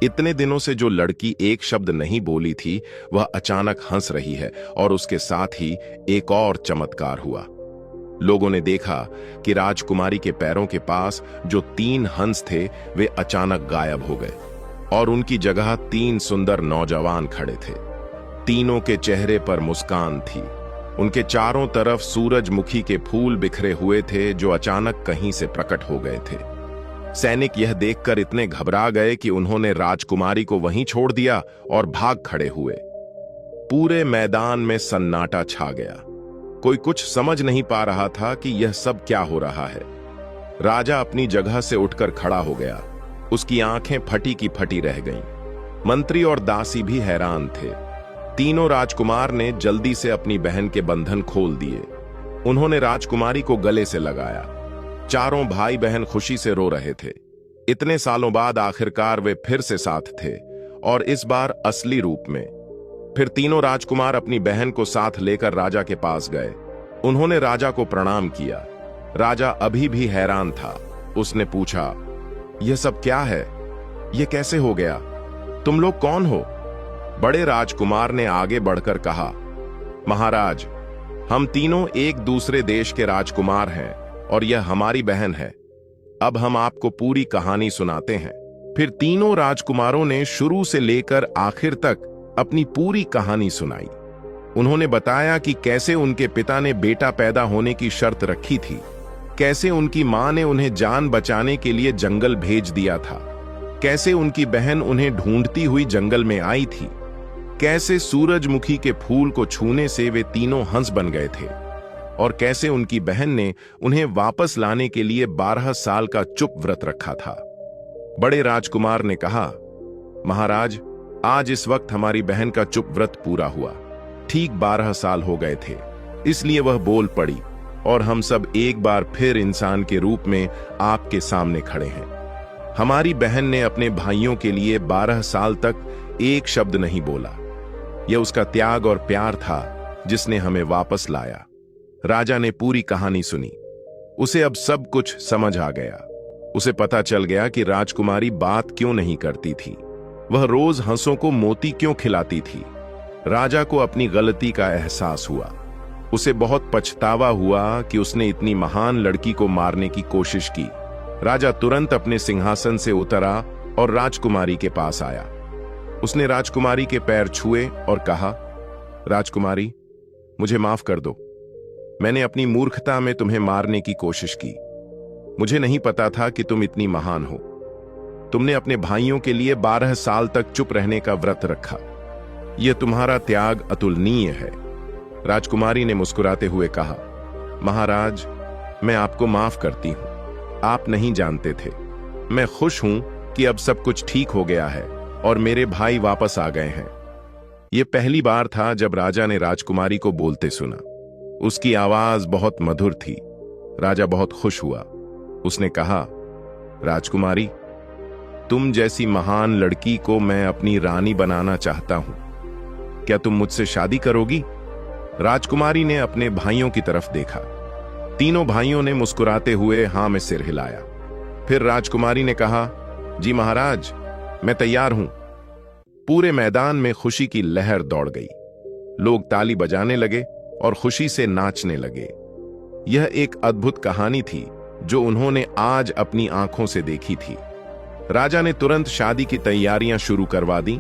इतने दिनों से जो लड़की एक शब्द नहीं बोली थी, वह अचानक हंस रही है। और उसके साथ ही एक और चमत्कार हुआ। लोगों ने देखा कि राजकुमारी के पैरों के पास जो 3 हंस थे, वे अचानक गायब हो गए और उनकी जगह 3 सुंदर नौजवान खड़े थे। तीनों के चेहरे पर मुस्कान थी। उनके चारों तरफ सूरजमुखी के फूल बिखरे हुए थे जो अचानक कहीं से प्रकट हो गए थे। सैनिक यह देखकर इतने घबरा गए कि उन्होंने राजकुमारी को वहीं छोड़ दिया और भाग खड़े हुए। पूरे मैदान में सन्नाटा छा गया। कोई कुछ समझ नहीं पा रहा था कि यह सब क्या हो रहा है। राजा अपनी जगह से उठकर खड़ा हो गया। उसकी आंखें फटी की फटी रह गईं। मंत्री और दासी भी हैरान थे। तीनों राजकुमार ने जल्दी से अपनी बहन के बंधन खोल दिए। उन्होंने राजकुमारी को गले से लगाया। चारों भाई बहन खुशी से रो रहे थे। इतने सालों बाद आखिरकार वे फिर से साथ थे, और इस बार असली रूप में। फिर तीनों राजकुमार अपनी बहन को साथ लेकर राजा के पास गए। उन्होंने राजा को प्रणाम किया। राजा अभी भी हैरान था। उसने पूछा, यह सब क्या है? यह कैसे हो गया? तुम लोग कौन हो? बड़े राजकुमार ने आगे बढ़कर कहा, महाराज, हम तीनों एक दूसरे देश के राजकुमार हैं और यह हमारी बहन है। अब हम आपको पूरी कहानी सुनाते हैं। फिर तीनों राजकुमारों ने शुरू से लेकर आखिर तक अपनी पूरी कहानी सुनाई। उन्होंने बताया कि कैसे उनके पिता ने बेटा पैदा होने की शर्त रखी थी, कैसे उनकी मां ने उन्हें जान बचाने के लिए जंगल भेज दिया था, कैसे उनकी बहन उन्हें ढूंढती हुई जंगल में आई थी, कैसे सूरजमुखी के फूल को छूने से वे तीनों हंस बन गए थे, और कैसे उनकी बहन ने उन्हें वापस लाने के लिए 12 साल का चुप व्रत रखा था। बड़े राजकुमार ने कहा, महाराज, आज इस वक्त हमारी बहन का चुप व्रत पूरा हुआ। ठीक 12 साल हो गए थे, इसलिए वह बोल पड़ी और हम सब एक बार फिर इंसान के रूप में आपके सामने खड़े हैं। हमारी बहन ने अपने भाइयों के लिए 12 साल तक एक शब्द नहीं बोला। यह उसका त्याग और प्यार था जिसने हमें वापस लाया। राजा ने पूरी कहानी सुनी। उसे अब सब कुछ समझ आ गया। उसे पता चल गया कि राजकुमारी बात क्यों नहीं करती थी, वह रोज हंसों को मोती क्यों खिलाती थी। राजा को अपनी गलती का एहसास हुआ। उसे बहुत पछतावा हुआ कि उसने इतनी महान लड़की को मारने की कोशिश की। राजा तुरंत अपने सिंहासन से उतरा और राजकुमारी के पास आया। उसने राजकुमारी के पैर छुए और कहा, राजकुमारी, मुझे माफ कर दो। मैंने अपनी मूर्खता में तुम्हें मारने की कोशिश की। मुझे नहीं पता था कि तुम इतनी महान हो। तुमने अपने भाइयों के लिए 12 साल तक चुप रहने का व्रत रखा। यह तुम्हारा त्याग अतुलनीय है। राजकुमारी ने मुस्कुराते हुए कहा, महाराज, मैं आपको माफ करती हूं। आप नहीं जानते थे। मैं खुश हूं कि अब सब कुछ ठीक हो गया है और मेरे भाई वापस आ गए हैं। यह पहली बार था जब राजा ने राजकुमारी को बोलते सुना। उसकी आवाज बहुत मधुर थी। राजा बहुत खुश हुआ। उसने कहा, राजकुमारी, तुम जैसी महान लड़की को मैं अपनी रानी बनाना चाहता हूं। क्या तुम मुझसे शादी करोगी? राजकुमारी ने अपने भाइयों की तरफ देखा। तीनों भाइयों ने मुस्कुराते हुए हां में सिर हिलाया। फिर राजकुमारी ने कहा, जी महाराज, मैं तैयार हूं। पूरे मैदान में खुशी की लहर दौड़ गई। लोग ताली बजाने लगे और खुशी से नाचने लगे। यह एक अद्भुत कहानी थी जो उन्होंने आज अपनी आंखों से देखी थी। राजा ने तुरंत शादी की तैयारियां शुरू करवा दी।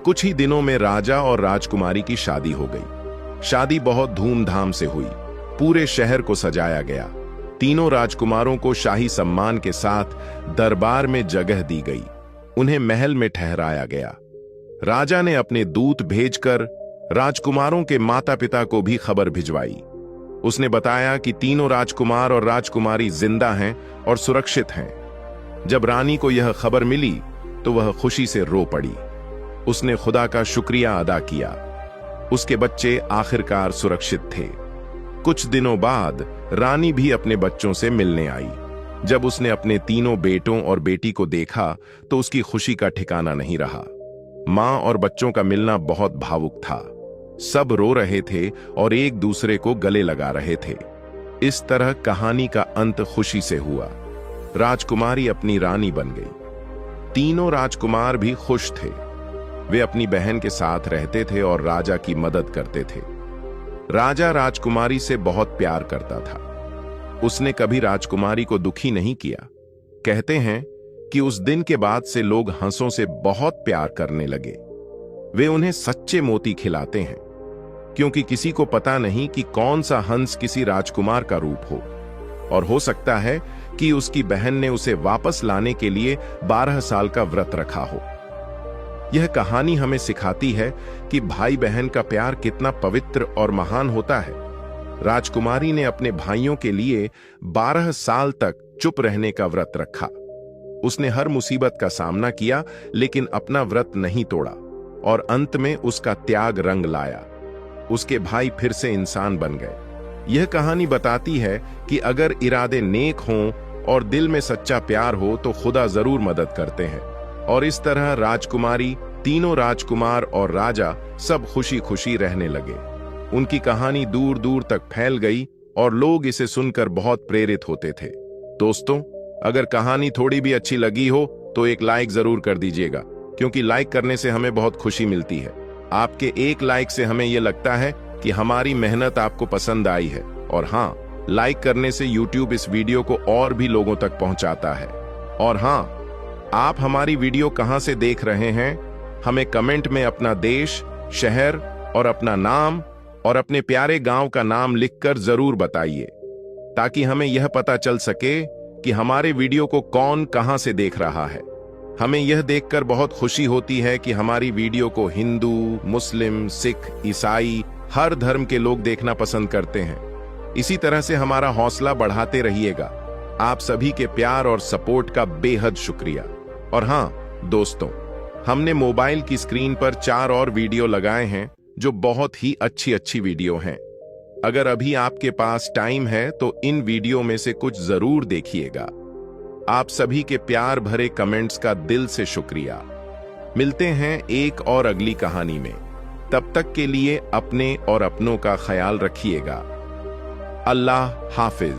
कुछ ही दिनों में राजा और राजकुमारी की शादी हो गई। शादी बहुत धूमधाम से हुई। पूरे शहर को सजाया गया। तीनों राजकुमारों को शाही सम्मान के साथ दरबार में जगह दी गई। उन्हें महल में ठहराया गया। राजा ने अपने दूत भेजकर राजकुमारों के माता पिता को भी खबर भिजवाई। उसने बताया कि तीनों राजकुमार और राजकुमारी जिंदा हैं और सुरक्षित हैं। जब रानी को यह खबर मिली तो वह खुशी से रो पड़ी। उसने खुदा का शुक्रिया अदा किया। उसके बच्चे आखिरकार सुरक्षित थे। कुछ दिनों बाद रानी भी अपने बच्चों से मिलने आई। जब उसने अपने तीनों बेटों और बेटी को देखा तो उसकी खुशी का ठिकाना नहीं रहा। मां और बच्चों का मिलना बहुत भावुक था। सब रो रहे थे और एक दूसरे को गले लगा रहे थे। इस तरह कहानी का अंत खुशी से हुआ। राजकुमारी अपनी रानी बन गई। तीनों राजकुमार भी खुश थे। वे अपनी बहन के साथ रहते थे और राजा की मदद करते थे। राजा राजकुमारी से बहुत प्यार करता था। उसने कभी राजकुमारी को दुखी नहीं किया। कहते हैं कि उस दिन के बाद से लोग हंसों से बहुत प्यार करने लगे। वे उन्हें सच्चे मोती खिलाते हैं, क्योंकि किसी को पता नहीं कि कौन सा हंस किसी राजकुमार का रूप हो, और हो सकता है कि उसकी बहन ने उसे वापस लाने के लिए 12 साल का व्रत रखा हो। यह कहानी हमें सिखाती है कि भाई बहन का प्यार कितना पवित्र और महान होता है। राजकुमारी ने अपने भाइयों के लिए 12 साल तक चुप रहने का व्रत रखा। उसने हर मुसीबत का सामना किया, लेकिन अपना व्रत नहीं तोड़ा, और अंत में उसका त्याग रंग लाया। उसके भाई फिर से इंसान बन गए। यह कहानी बताती है कि अगर इरादे नेक हों और दिल में सच्चा प्यार हो तो खुदा जरूर मदद करते हैं। और इस तरह राजकुमारी, तीनों राजकुमार और राजा सब खुशी खुशी रहने लगे। उनकी कहानी दूर दूर तक फैल गई और लोग इसे सुनकर बहुत प्रेरित होते थे। दोस्तों, अगर कहानी थोड़ी भी अच्छी लगी हो तो एक लाइक जरूर कर दीजिएगा, क्योंकि लाइक करने से हमें बहुत खुशी मिलती है। आपके एक लाइक से हमें यह लगता है कि हमारी मेहनत आपको पसंद आई है। और हाँ, लाइक करने से YouTube इस वीडियो को और भी लोगों तक पहुंचाता है। और हाँ, आप हमारी वीडियो कहां से देख रहे हैं, हमें कमेंट में अपना देश, शहर और अपना नाम और अपने प्यारे गांव का नाम लिखकर जरूर बताइए, ताकि हमें यह पता चल सके कि हमारे वीडियो को कौन कहां से देख रहा है। हमें यह देखकर बहुत खुशी होती है कि हमारी वीडियो को हिंदू, मुस्लिम, सिख, ईसाई, हर धर्म के लोग देखना पसंद करते हैं। इसी तरह से हमारा हौसला बढ़ाते रहिएगा। आप सभी के प्यार और सपोर्ट का बेहद शुक्रिया। और हाँ दोस्तों, हमने मोबाइल की स्क्रीन पर 4 और वीडियो लगाए हैं जो बहुत ही अच्छी वीडियो हैं। अगर अभी आपके पास टाइम है तो इन वीडियो में से कुछ जरूर देखिएगा। आप सभी के प्यार भरे कमेंट्स का दिल से शुक्रिया। मिलते हैं एक और अगली कहानी में। तब तक के लिए अपने और अपनों का ख्याल रखिएगा। अल्लाह हाफिज।